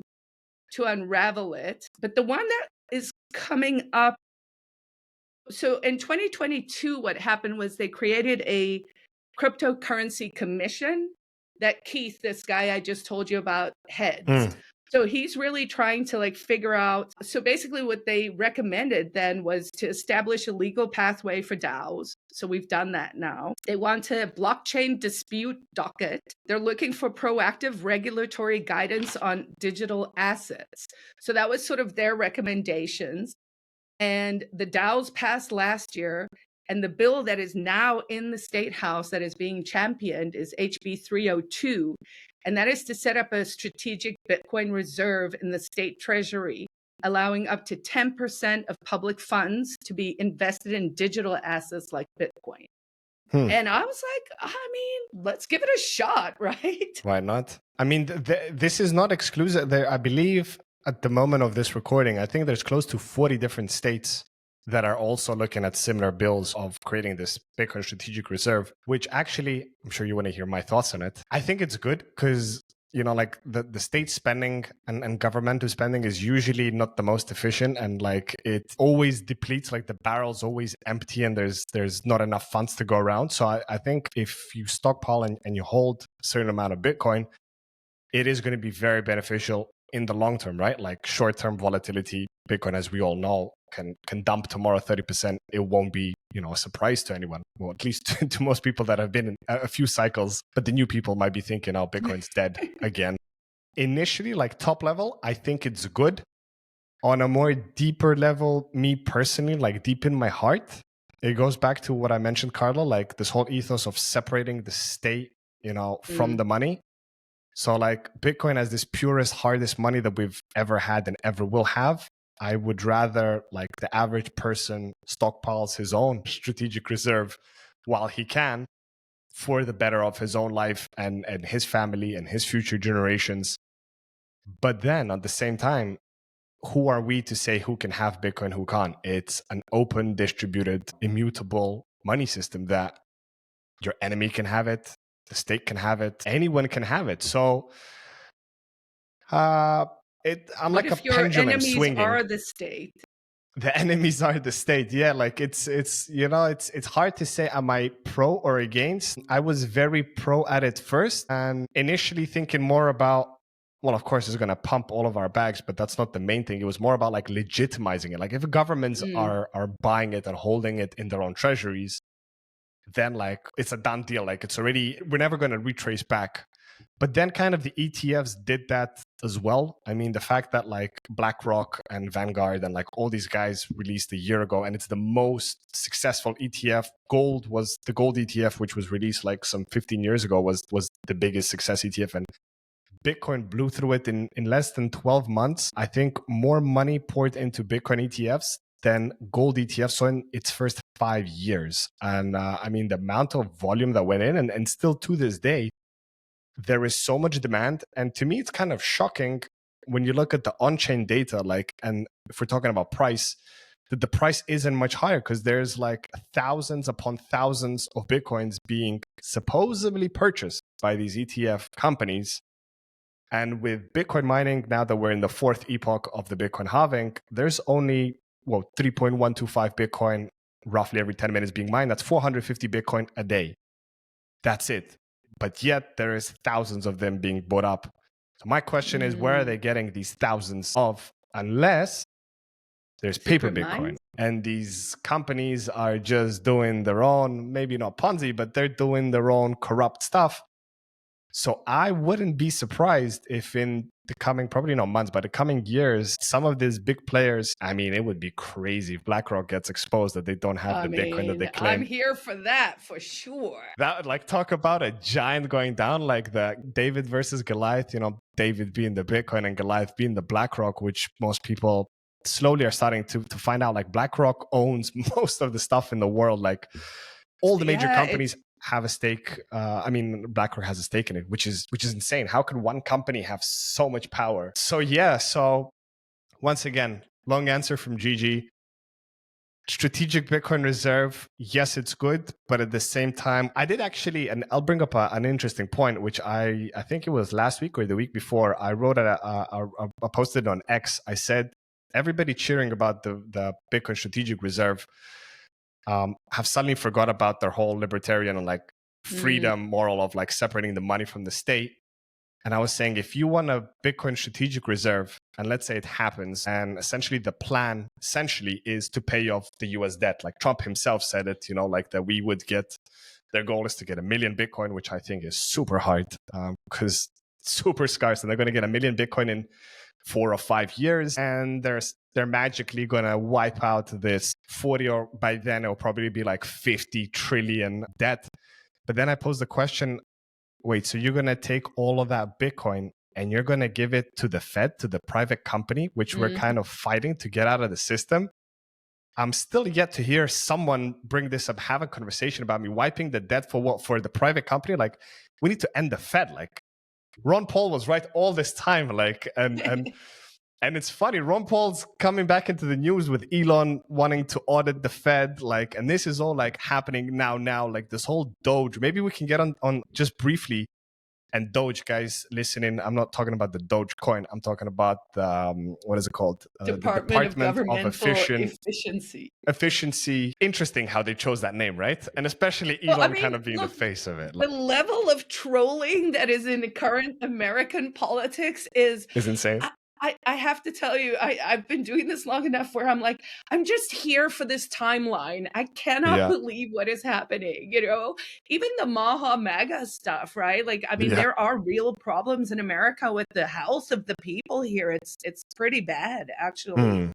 unravel it. But the one that is coming up, so in 2022, what happened was they created a cryptocurrency commission that Keith, this guy I just told you about, heads. So he's really trying to figure out. So basically what they recommended then was to establish a legal pathway for DAOs. So we've done that now. They want a blockchain dispute docket. They're looking for proactive regulatory guidance on digital assets. So that was sort of their recommendations. And the DAOs passed last year. And the bill that is now in the State House that is being championed is HB 302. And that is to set up a strategic Bitcoin reserve in the state treasury, allowing up to 10% of public funds to be invested in digital assets like Bitcoin. And I was like, let's give it a shot, right? Why not? I mean, this is not exclusive. I believe at the moment of this recording, I think there's close to 40 different states that are also looking at similar bills of creating this Bitcoin strategic reserve, which actually, I'm sure you want to hear my thoughts on it. I think it's good because, you know, like the state spending and governmental spending is usually not the most efficient, and like it always depletes, like the barrel's always empty and there's not enough funds to go around. So I think if you stockpile and you hold a certain amount of Bitcoin, it is going to be very beneficial in the long term, right? Like short-term volatility, Bitcoin, as we all know, can dump tomorrow 30%. It won't be, you know, a surprise to anyone, well, at least to most people that have been in a few cycles. But the new people might be thinking, oh, Bitcoin's dead again. Initially, like top level, I think it's good. On a more deeper level, me personally, like deep in my heart, it goes back to what I mentioned, Carla, like this whole ethos of separating the state, you know, from the money. So like Bitcoin as this purest, hardest money that we've ever had and ever will have, I would rather like the average person stockpiles his own strategic reserve while he can for the better of his own life and his family and his future generations. But then at the same time, who are we to say who can have Bitcoin, who can't? It's an open, distributed, immutable money system that your enemy can have it, the state can have it, anyone can have it. So I'm What like a if your pendulum enemies swinging. are the state? The enemies are the state. Yeah, like it's you know, it's hard to say am I pro or against. I was very pro at it first, and initially thinking more about, well, of course it's going to pump all of our bags, but that's not the main thing. It was more about like legitimizing it. Like if governments are buying it and holding it in their own treasuries, then like it's a done deal. Like it's already, we're never going to retrace back. But then kind of the ETFs did that as well. I mean, the fact that like BlackRock and Vanguard and like all these guys released a year ago, and it's the most successful ETF. Gold was the gold ETF, which was released like some 15 years ago, was the biggest success ETF. And Bitcoin blew through it in less than 12 months. I think more money poured into Bitcoin ETFs than gold ETFs so in its first 5 years. And I mean, the amount of volume that went in, and still to this day, there is so much demand. And to me, it's kind of shocking when you look at the on-chain data, like, and if we're talking about price, that the price isn't much higher because there's like thousands upon thousands of Bitcoins being supposedly purchased by these ETF companies. And with Bitcoin mining, now that we're in the fourth epoch of the Bitcoin halving, there's only, 3.125 Bitcoin roughly every 10 minutes being mined. That's 450 Bitcoin a day. That's it. But yet there is thousands of them being bought up. So my question is, where are they getting these thousands of, unless there's paper Bitcoin? And these companies are just doing their own, maybe not Ponzi, but they're doing their own corrupt stuff. So I wouldn't be surprised if in the coming, probably not months, but the coming years, some of these big players, I mean, it would be crazy if BlackRock gets exposed that they don't have the Bitcoin that they claim. I'm here for that, for sure. That, like, talk about a giant going down, like the David versus Goliath, you know, David being the Bitcoin and Goliath being the BlackRock, which most people slowly are starting to find out. Like BlackRock owns most of the stuff in the world. Like all the major companies have a stake. I mean, BlackRock has a stake in it, which is insane. How could one company have so much power? So yeah, so once again, long answer from Gigi. Strategic Bitcoin reserve, yes, it's good, but at the same time, I did actually, and I'll bring up an interesting point, which I think it was last week or the week before. I wrote I posted on X. I said everybody cheering about the Bitcoin strategic reserve have suddenly forgot about their whole libertarian and like freedom moral of like separating the money from the state. And I was saying, if you want a Bitcoin strategic reserve, and let's say it happens, and essentially the plan essentially is to pay off the US debt. Like Trump himself said it, you know, like that we would get, their goal is to get 1 million Bitcoin, which I think is super hard because it's super scarce, and they're going to get 1 million Bitcoin in 4 or 5 years, and they're magically going to wipe out this 40, or by then it'll probably be like 50 trillion debt. But then I posed the question, wait, so you're going to take all of that Bitcoin and you're going to give it to the Fed, to the private company, which we're kind of fighting to get out of the system? I'm still yet to hear someone bring this up, have a conversation about me wiping the debt for what? For the private company? Like, we need to end the Fed. Like, Ron Paul was right all this time. Like, and And it's funny, Ron Paul's coming back into the news with Elon wanting to audit the Fed, like, and this is all like happening now, like this whole Doge. Maybe we can get on just briefly. And Doge, guys, listening, I'm not talking about the Doge coin. I'm talking about what is it called? The Department of Governmental Efficiency. Efficiency. Interesting how they chose that name, right? And especially Elon kind of being the face of it. The level of trolling that is in current American politics is insane. I have to tell you, I've been doing this long enough where I'm like, I'm just here for this timeline. I cannot believe what is happening, you know? Even the Maha MAGA stuff, right? Like, I mean, there are real problems in America with the health of the people here. It's pretty bad, actually.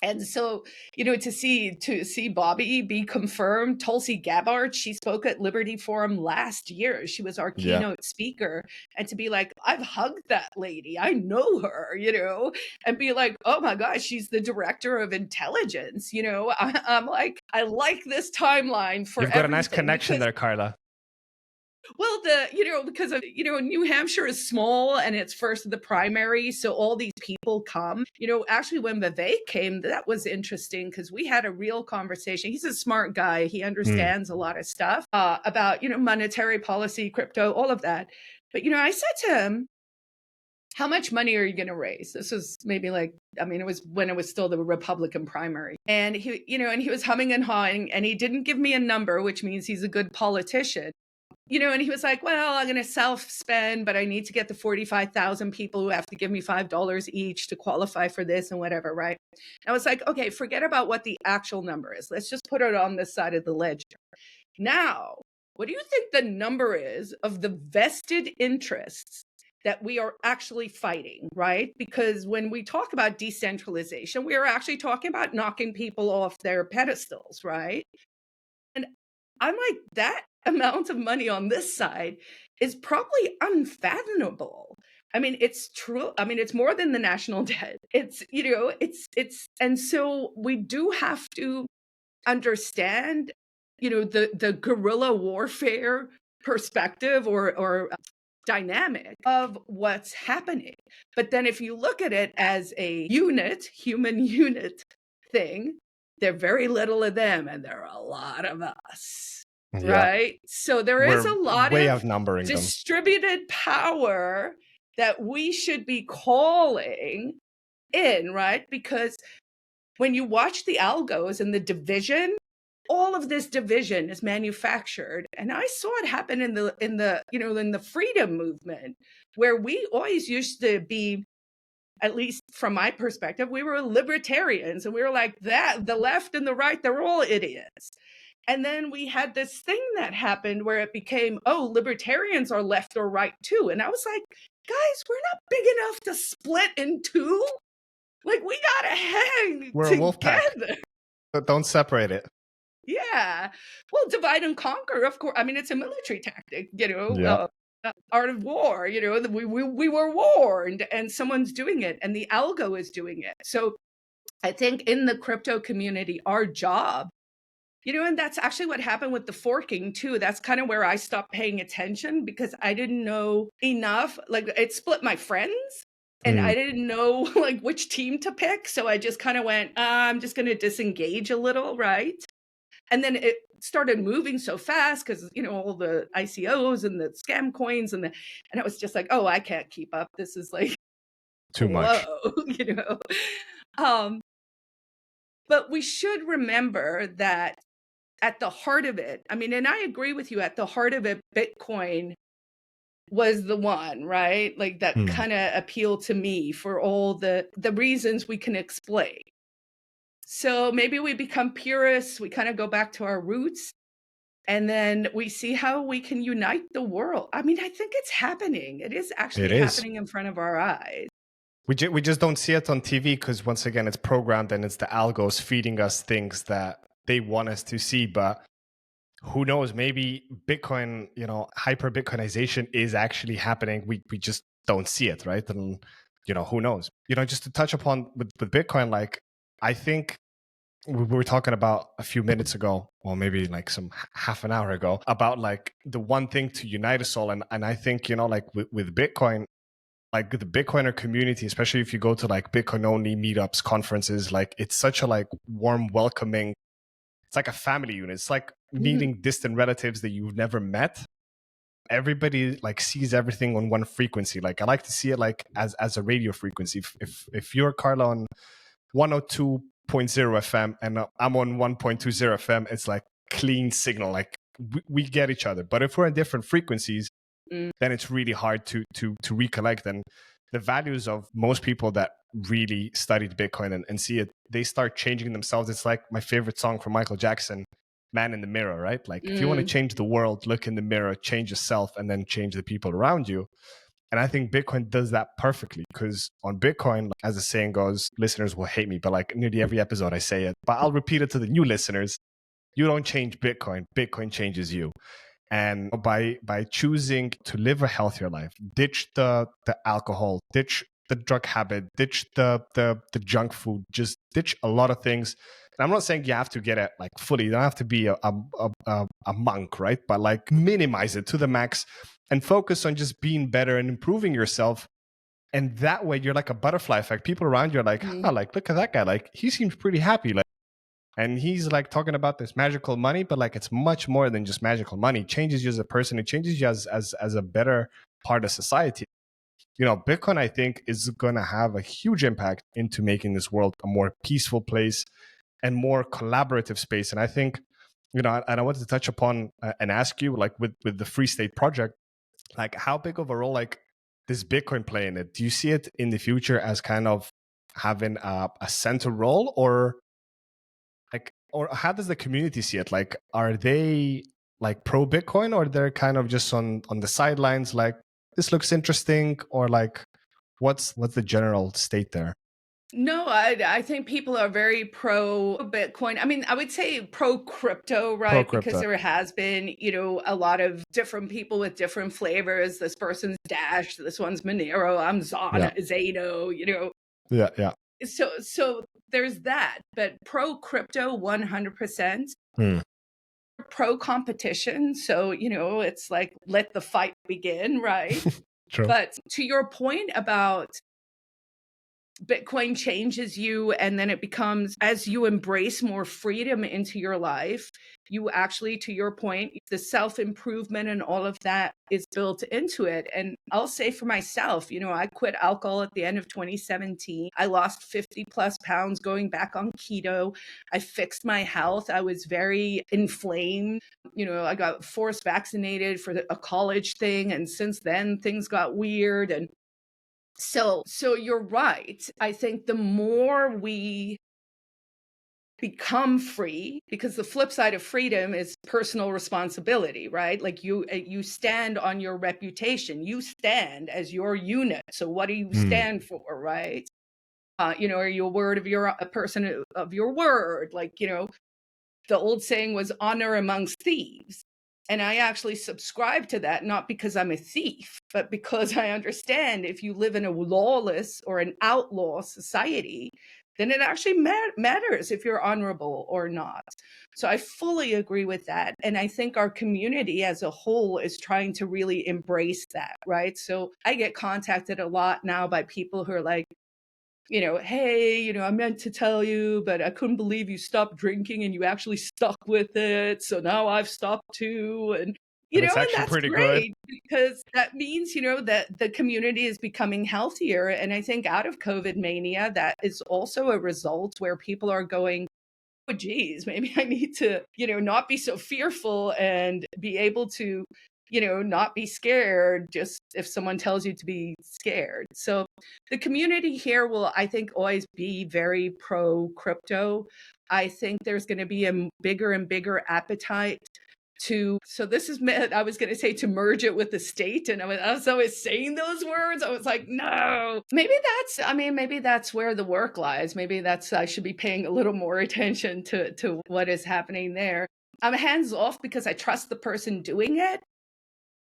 And so, you know, to see Bobby be confirmed, Tulsi Gabbard, she spoke at Liberty Forum last year. She was our keynote speaker. And to be like, I've hugged that lady. I know her, you know, and be like, oh my gosh, she's the director of intelligence. You know, I'm like, I like this timeline for You've got a nice connection there, Carla. Well, because of, New Hampshire is small and it's first of the primary. So all these people come, actually when Vivek came, that was interesting because we had a real conversation. He's a smart guy. He understands a lot of stuff about, monetary policy, crypto, all of that. But, I said to him, how much money are you going to raise? This was maybe it was when it was still the Republican primary. And he was humming and hawing and he didn't give me a number, which means he's a good politician. And he was like, well, I'm going to self-spend, but I need to get the 45,000 people who have to give me $5 each to qualify for this and whatever, right? And I was like, okay, forget about what the actual number is. Let's just put it on this side of the ledger. Now, what do you think the number is of the vested interests that we are actually fighting, right? Because when we talk about decentralization, we are actually talking about knocking people off their pedestals, right? And I'm like, that amount of money on this side is probably unfathomable. I mean, it's true. I mean, it's more than the national debt. And so we do have to understand, the guerrilla warfare perspective or dynamic of what's happening. But then if you look at it as a human unit thing, there are very little of them and there are a lot of us. Right. So there's a lot of distributed power that we should be calling in, right? Because when you watch the algos and the division, all of this division is manufactured. And I saw it happen in the freedom movement, where we always used to be, at least from my perspective, we were libertarians and we were like that, the left and the right, they're all idiots. And then we had this thing that happened where it became, libertarians are left or right too. And I was like, guys, we're not big enough to split in two. Like, we gotta hang together. A wolf pack. But don't separate it. Yeah. Well, divide and conquer, of course. I mean, it's a military tactic, art of war, we were warned and someone's doing it and the algo is doing it. So I think in the crypto community, our job, and that's actually what happened with the forking too. That's kind of where I stopped paying attention because I didn't know enough. Like, it split my friends and I didn't know which team to pick. So I just kind of went, I'm just going to disengage a little, right? And then it started moving so fast because, all the ICOs and the scam coins and I was just like, oh, I can't keep up. This is like too much, But we should remember that at the heart of it, I mean, and I agree with you, at the heart of it, Bitcoin was the one, right? Like that kind of appealed to me for all the reasons we can explain. So maybe we become purists, we kind of go back to our roots, and then we see how we can unite the world. I mean, I think it's happening. It is actually happening in front of our eyes. We just don't see it on TV because, once again, it's programmed and it's the algos feeding us things that they want us to see. But who knows? Maybe Bitcoin, hyper Bitcoinization is actually happening. We just don't see it, right? And who knows? Just to touch upon with Bitcoin, like, I think we were talking about a few minutes ago, or maybe like some half an hour ago, about like the one thing to unite us all. And I think, with Bitcoin, like the Bitcoiner community, especially if you go to like Bitcoin only meetups, conferences, like it's such a like warm, welcoming, it's like a family unit. It's like meeting distant relatives that you've never met. Everybody like sees everything on one frequency. Like I like to see it like as a radio frequency. If you're Carla on 102.0 FM and I'm on 1.20 FM, it's like clean signal. Like we get each other. But if we're on different frequencies, then it's really hard to recollect. And the values of most people that really studied Bitcoin and see it, they start changing themselves. It's like my favorite song from Michael Jackson, Man in the Mirror, right? Like if you want to change the world, look in the mirror, change yourself, and then change the people around you. And I think Bitcoin does that perfectly, because on Bitcoin, as the saying goes, listeners will hate me, but like nearly every episode I say it, but I'll repeat it to the new listeners. You don't change Bitcoin, Bitcoin changes you. And by choosing to live a healthier life, ditch the alcohol, ditch the drug habit, ditch the junk food, just ditch a lot of things. And I'm not saying you have to get it like fully. You don't have to be a monk, right? But like minimize it to the max and focus on just being better and improving yourself. And that way you're like a butterfly effect. People around you are like, like, look at that guy. Like he seems pretty happy. Like, and he's like talking about this magical money, but like it's much more than just magical money. It changes you as a person. It changes you as a better part of society. You know, Bitcoin, I think, is going to have a huge impact into making this world a more peaceful place and more collaborative space. And I think, you know, and I wanted to touch upon and ask you, like with the Free State project, like how big of a role like does Bitcoin play in it? Do you see it in the future as kind of having a central role, or how does the community see it? Like, are they like pro Bitcoin, or they're kind of just on the sidelines, like this looks interesting, or like what's the general state there? No, I think people are very pro Bitcoin. I mean, I would say pro crypto, right? Because there has been, you know, a lot of different people with different flavors. This person's Dash, this one's Monero, I'm Zano, you know. Yeah. So there's that, but pro crypto 100%. Pro competition. So, you know, it's like, let the fight begin, right? True. But to your point about Bitcoin changes you, and then it becomes, as you embrace more freedom into your life, you actually, to your point, the self-improvement and all of that is built into it. And I'll say for myself, you know, I quit alcohol at the end of 2017. I lost 50 plus pounds going back on keto. I fixed my health. I was very inflamed. You know, I got forced vaccinated for a college thing. And since then, things got weird. And so you're right. I think the more we become free, because the flip side of freedom is personal responsibility, right? Like you stand on your reputation, you stand as your unit. So what do you stand for, right? You know, are you a person of your word? Like, you know, the old saying was honor amongst thieves. And I actually subscribe to that, not because I'm a thief, but because I understand if you live in a lawless or an outlaw society, then it actually matters if you're honorable or not. So I fully agree with that. And I think our community as a whole is trying to really embrace that, right? So I get contacted a lot now by people who are like, you know, hey, you know, I meant to tell you, but I couldn't believe you stopped drinking and you actually stuck with it. So now I've stopped too. And, you know, and that's pretty great because that means, you know, that the community is becoming healthier. And I think out of COVID mania, that is also a result where people are going, oh, geez, maybe I need to, you know, not be so fearful and be able to, you know, not be scared just if someone tells you to be scared. So the community here will, I think, always be very pro crypto. I think there's going to be a bigger and bigger appetite to, so this is meant, I was going to say to merge it with the state. And I was always saying those words. I was like, no, maybe that's where the work lies. Maybe I should be paying a little more attention to what is happening there. I'm hands off because I trust the person doing it.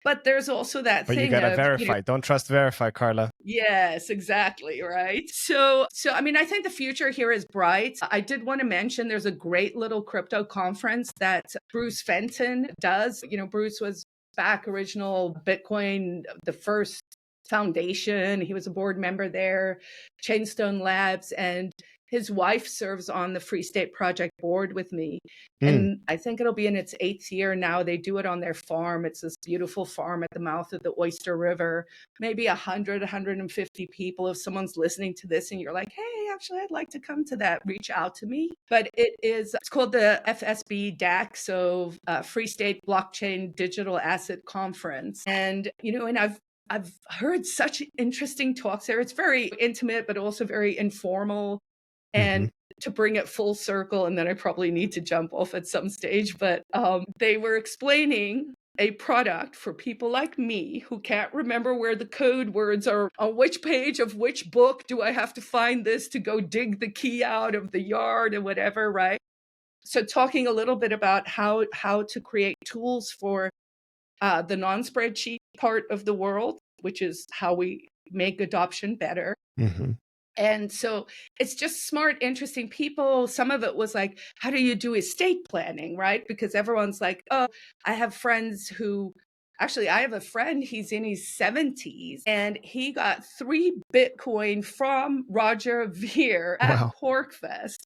But there's also that thing. But you gotta verify. You know, don't trust, verify, Carla. Yes, exactly. Right. So I mean, I think the future here is bright. I did want to mention there's a great little crypto conference that Bruce Fenton does. You know, Bruce was back original Bitcoin, the first Foundation. He was a board member there, Chainstone Labs, and his wife serves on the Free State Project board with me. And I think it'll be in its 8th year now. They do it on their farm. It's this beautiful farm at the mouth of the Oyster River. Maybe 100, 150 people. If someone's listening to this and you're like, hey, actually, I'd like to come to that, reach out to me. But it's called the FSB DAC, so Free State Blockchain Digital Asset Conference. And, and I've heard such interesting talks there. It's very intimate, but also very informal. And to bring it full circle, and then I probably need to jump off at some stage, but they were explaining a product for people like me who can't remember where the code words are, on which page of which book do I have to find this to go dig the key out of the yard or whatever, right? So talking a little bit about how to create tools for the non-spreadsheet part of the world, which is how we make adoption better. And so it's just smart, interesting people. Some of it was like, how do you do estate planning, right? Because everyone's like, oh, I have friends who, actually, I have a friend, he's in his 70s, and he got 3 Bitcoin from Roger Ver at Porkfest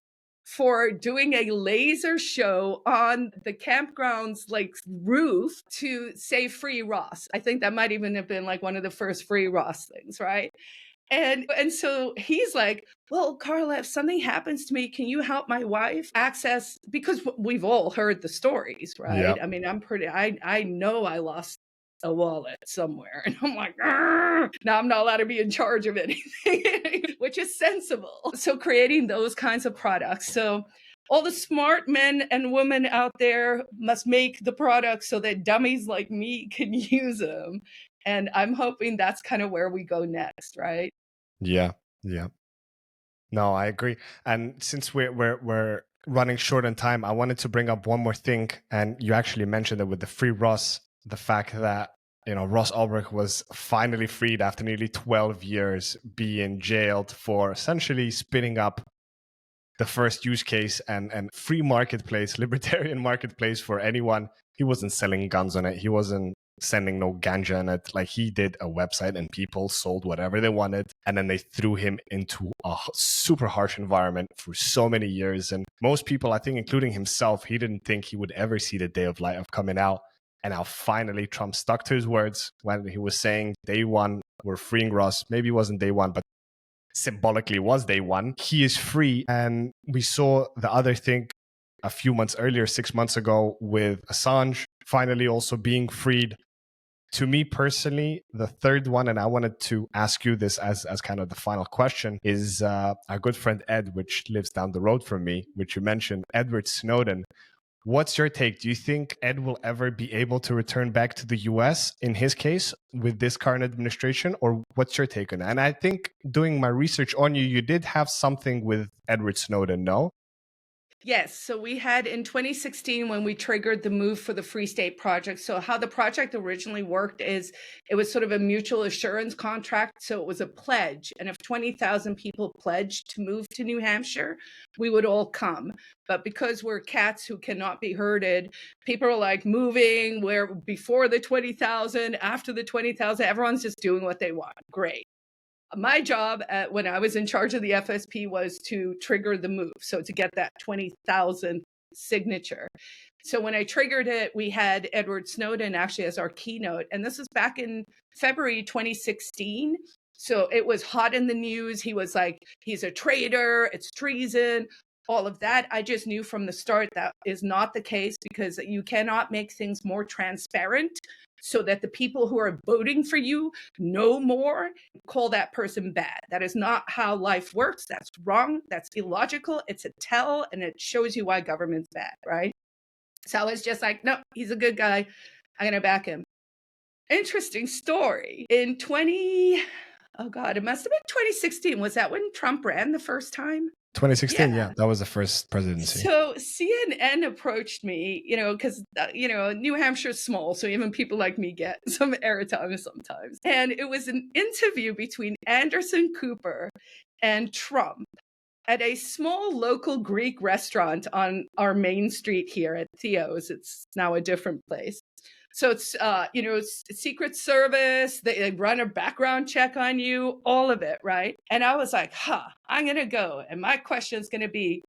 for doing a laser show on the campground's roof to say free Ross. I think that might even have been like one of the first free Ross things, right? And so he's like, well, Carla, if something happens to me, can you help my wife access, because we've all heard the stories, right? Yep. I mean, I know I lost a wallet somewhere, and I'm like, now I'm not allowed to be in charge of anything, which is sensible. So creating those kinds of products. So all the smart men and women out there must make the products so that dummies like me can use them. And I'm hoping that's kind of where we go next, right? Yeah. No, I agree. And since we're running short on time, I wanted to bring up one more thing. And you actually mentioned it with the free Ross, the fact that Ross Ulbricht was finally freed after nearly 12 years being jailed for essentially spinning up the first use case and free marketplace, libertarian marketplace for anyone. He wasn't selling guns on it. He wasn't sending no ganja in it. Like, he did a website and people sold whatever they wanted, and then they threw him into a super harsh environment for so many years. And most people, I think including himself, he didn't think he would ever see the day of light of coming out. And now finally Trump stuck to his words when he was saying day one we're freeing Ross. Maybe it wasn't day one, but symbolically was day one. He is free. And we saw the other thing a few months earlier, 6 months ago, with Assange finally also being freed. To me personally, the third one, and I wanted to ask you this as kind of the final question, is our good friend Ed, which lives down the road from me, which you mentioned, Edward Snowden. What's your take? Do you think Ed will ever be able to return back to the US in his case with this current administration? Or what's your take on that? And I think doing my research on you, you did have something with Edward Snowden, no? Yes. So we had in 2016 when we triggered the move for the Free State Project. So how the project originally worked is it was sort of a mutual assurance contract. So it was a pledge. And if 20,000 people pledged to move to New Hampshire, we would all come. But because we're cats who cannot be herded, people are like moving where before the 20,000, after the 20,000, everyone's just doing what they want. Great. My job when I was in charge of the FSP was to trigger the move. So to get that 20,000 signature. So when I triggered it, we had Edward Snowden actually as our keynote. And this was back in February 2016. So it was hot in the news. He was like, he's a traitor, it's treason, all of that. I just knew from the start that is not the case, because you cannot make things more transparent so that the people who are voting for you know more, call that person bad. That is not how life works. That's wrong. That's illogical. It's a tell, and it shows you why government's bad, right? So I was just like, no, he's a good guy. I'm going to back him. Interesting story. In it must have been 2016. Was that when Trump ran the first time? 2016, yeah, that was the first presidency. So CNN approached me, because, New Hampshire's small, so even people like me get some airtime sometimes. And it was an interview between Anderson Cooper and Trump at a small local Greek restaurant on our main street here at Theo's. It's now a different place. So it's, Secret Service, they run a background check on you, all of it, right? And I was like, I'm going to go. And my question is going to be,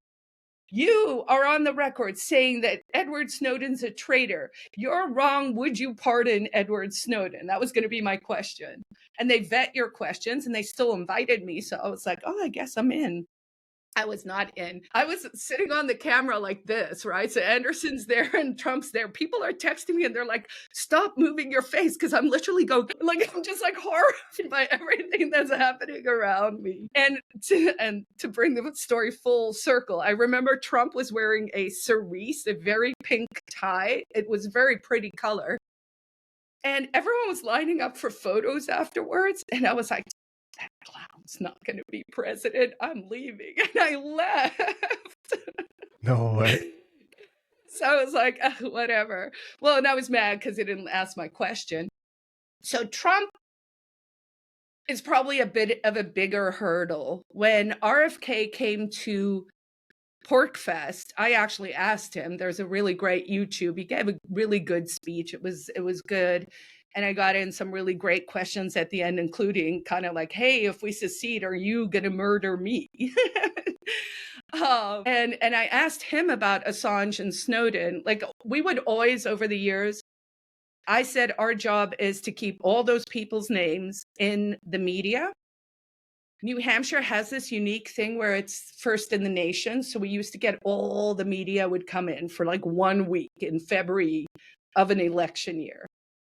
you are on the record saying that Edward Snowden's a traitor. You're wrong. Would you pardon Edward Snowden? That was going to be my question. And they vet your questions, and they still invited me. So I was like, I guess I'm in. I was not in. I was sitting on the camera like this, right? So Anderson's there and Trump's there. People are texting me and they're like, stop moving your face, because I'm literally I'm just like horrified by everything that's happening around me. And to bring the story full circle, I remember Trump was wearing a cerise, a very pink tie. It was a very pretty color. And everyone was lining up for photos afterwards. And I was like, that clown's not going to be president. I'm leaving. And I left. No way. So I was like, whatever. Well, and I was mad because he didn't ask my question. So Trump is probably a bit of a bigger hurdle. When RFK came to PorcFest, I actually asked him. There's a really great YouTube. He gave a really good speech. It was good. And I got in some really great questions at the end, including kind of like, hey, if we secede, are you going to murder me? And I asked him about Assange and Snowden. Like, we would always, over the years, I said our job is to keep all those people's names in the media. New Hampshire has this unique thing where it's first in the nation. So we used to get all the media would come in for like 1 week in February of an election year.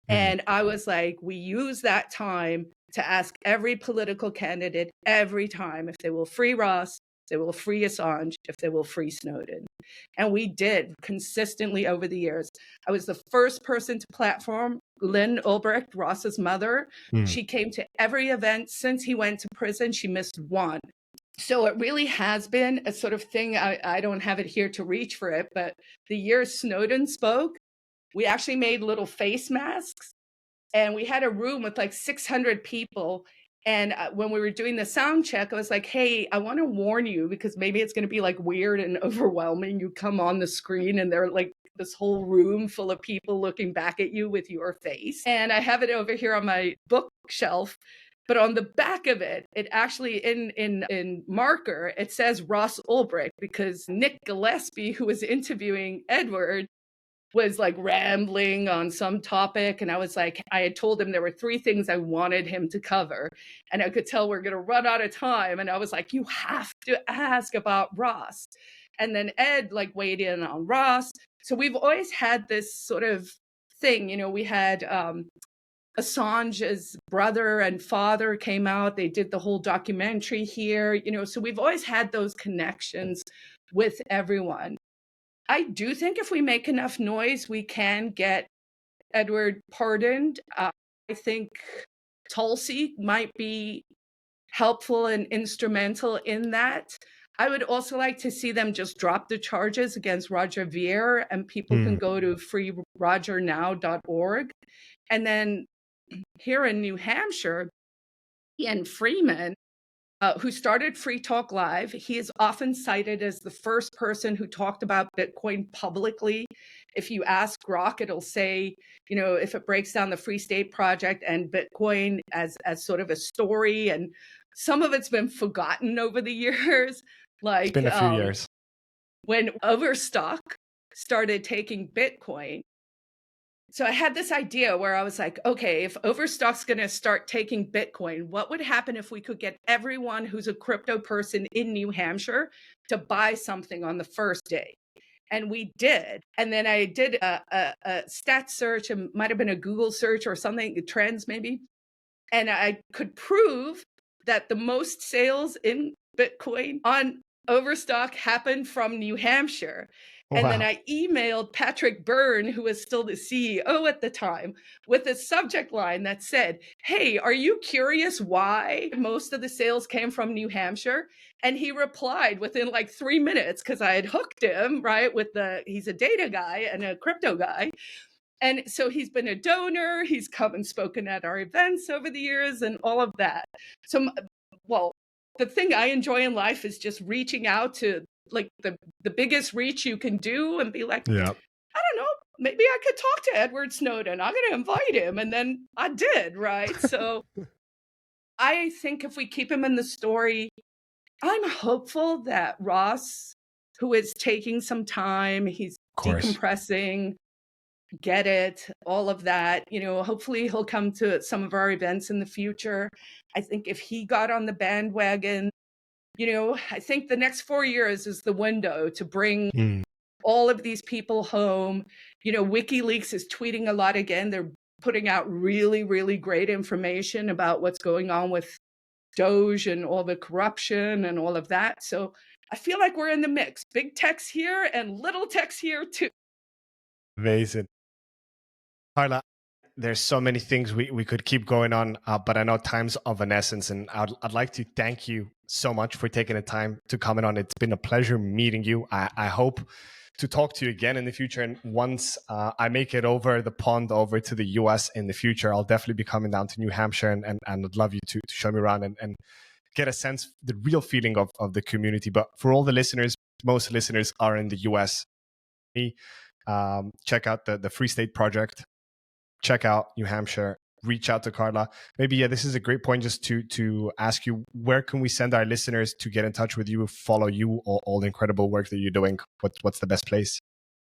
And I was like, we use that time to ask every political candidate every time if they will free Ross, if they will free Assange, if they will free Snowden. And we did consistently over the years. I was the first person to platform Lynn Ulbricht, Ross's mother. She came to every event since he went to prison. She missed one. So it really has been a sort of thing. I don't have it here to reach for it, but the year Snowden spoke, we actually made little face masks, and we had a room with like 600 people. And when we were doing the sound check, I was like, hey, I want to warn you, because maybe it's going to be like weird and overwhelming. You come on the screen and they're like this whole room full of people looking back at you with your face. And I have it over here on my bookshelf. But on the back of it, it actually in marker, it says Ross Ulbricht, because Nick Gillespie, who was interviewing Edward, was like rambling on some topic. And I was like, I had told him there were 3 things I wanted him to cover. And I could tell we're going to run out of time. And I was like, you have to ask about Ross. And then Ed like weighed in on Ross. So we've always had this sort of thing. You know, we had Assange's brother and father came out. They did the whole documentary here, you know, so we've always had those connections with everyone. I do think if we make enough noise, we can get Edward pardoned. I think Tulsi might be helpful and instrumental in that. I would also like to see them just drop the charges against Roger Ver, and people can go to freerogernow.org. And then here in New Hampshire, Ian Freeman, who started Free Talk Live, he is often cited as the first person who talked about Bitcoin publicly. If you ask Grok, it'll say, you know, if it breaks down the Free State Project and Bitcoin as sort of a story, and some of it's been forgotten over the years. Like, it's been a few years. When Overstock started taking Bitcoin, so I had this idea where I was like, okay, if Overstock's going to start taking Bitcoin, what would happen if we could get everyone who's a crypto person in New Hampshire to buy something on the first day? And we did. And then I did a stat search, it might have been a Google search or something, trends maybe. And I could prove that the most sales in Bitcoin on Overstock happened from New Hampshire. And then I emailed Patrick Byrne, who was still the CEO at the time, with a subject line that said, hey, are you curious why most of the sales came from New Hampshire? And he replied within like 3 minutes, because I had hooked him, right, with he's a data guy and a crypto guy. And so he's been a donor. He's come and spoken at our events over the years and all of that. So, well, the thing I enjoy in life is just reaching out to like the biggest reach you can do and be like, I don't know, maybe I could talk to Edward Snowden. I'm going to invite him. And then I did, right? So I think if we keep him in the story, I'm hopeful that Ross, who is taking some time, he's decompressing, get it, all of that, hopefully he'll come to some of our events in the future. I think if he got on the bandwagon, I think the next 4 years is the window to bring all of these people home. WikiLeaks is tweeting a lot again. They're putting out really, really great information about what's going on with Doge and all the corruption and all of that. So I feel like we're in the mix. Big tech's here and little tech's here too. Amazing. Carla, there's so many things we could keep going on, but I know time's of an essence, and I'd like to thank you so much for taking the time to comment on. It's been a pleasure meeting you. I hope to talk to you again in the future. And once I make it over the pond over to the US in the future, I'll definitely be coming down to New Hampshire, and I'd love you to show me around and get a sense, the real feeling of the community. But for all the listeners, most listeners are in the US. Check out the Free State Project. Check out New Hampshire. Reach out to Carla. Maybe, this is a great point just to ask you, where can we send our listeners to get in touch with you, follow you, all the incredible work that you're doing? What's the best place?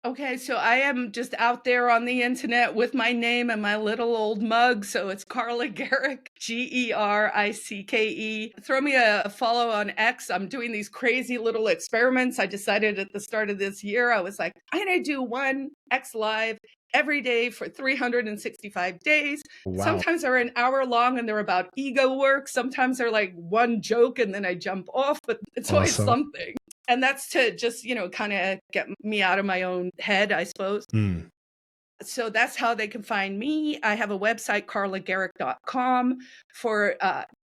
Okay, so I am just out there on the internet with my name and my little old mug. So it's Carla Gericke, Gericke. Throw me a follow on X. I'm doing these crazy little experiments. I decided at the start of this year, I was like, I'm going to do one X Live every day for 365 days. Wow. Sometimes they're an hour long and they're about ego work. Sometimes they're like one joke and then I jump off, but it's always something. And that's to just, kind of get me out of my own head, I suppose. So that's how they can find me. I have a website, karlagericke.com, for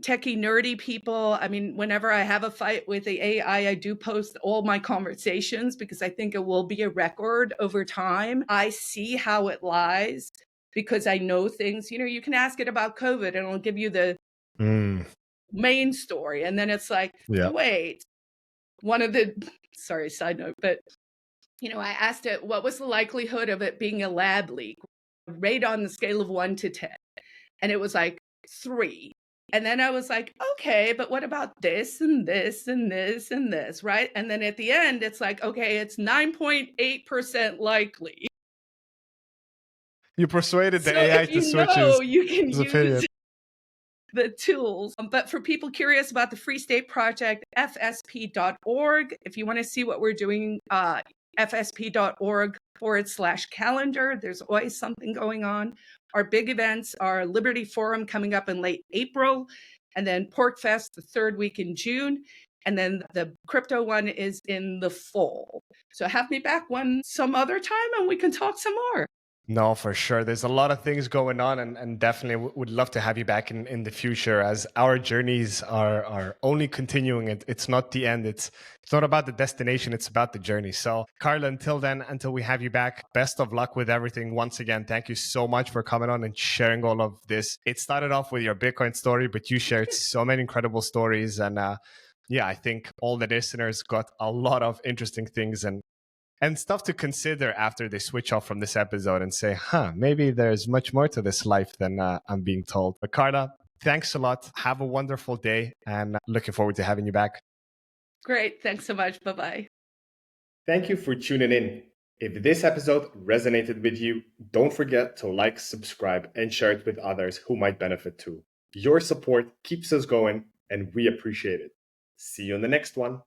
techie, nerdy people. I mean, whenever I have a fight with the AI, I do post all my conversations because I think it will be a record over time. I see how it lies because I know things. You can ask it about COVID and it'll give you the main story. And then it's like, wait. One of the, sorry, side note, but, I asked it, what was the likelihood of it being a lab leak? Rate on the scale of 1 to 10. And it was like 3. And then I was like, okay, but what about this and this and this and this, right? And then at the end, it's like, okay, it's 9.8% likely. You persuaded the AI to switch his you can opinion. Use the tools. But for people curious about the Free State Project, fsp.org. If you want to see what we're doing, fsp.org/calendar. There's always something going on. Our big events are Liberty Forum coming up in late April, and then PorcFest the 3rd week in June. And then the crypto one is in the fall. So have me back some other time and we can talk some more. No, for sure. There's a lot of things going on, and definitely would love to have you back in the future, as our journeys are only continuing. It's not the end. It's not about the destination. It's about the journey. So Carla, until then, until we have you back, best of luck with everything. Once again, thank you so much for coming on and sharing all of this. It started off with your Bitcoin story, but you shared so many incredible stories. And I think all the listeners got a lot of interesting things and stuff to consider after they switch off from this episode and say, maybe there's much more to this life than I'm being told. But Carla, thanks a lot. Have a wonderful day, and looking forward to having you back. Great. Thanks so much. Bye-bye. Thank you for tuning in. If this episode resonated with you, don't forget to like, subscribe, and share it with others who might benefit too. Your support keeps us going, and we appreciate it. See you in the next one.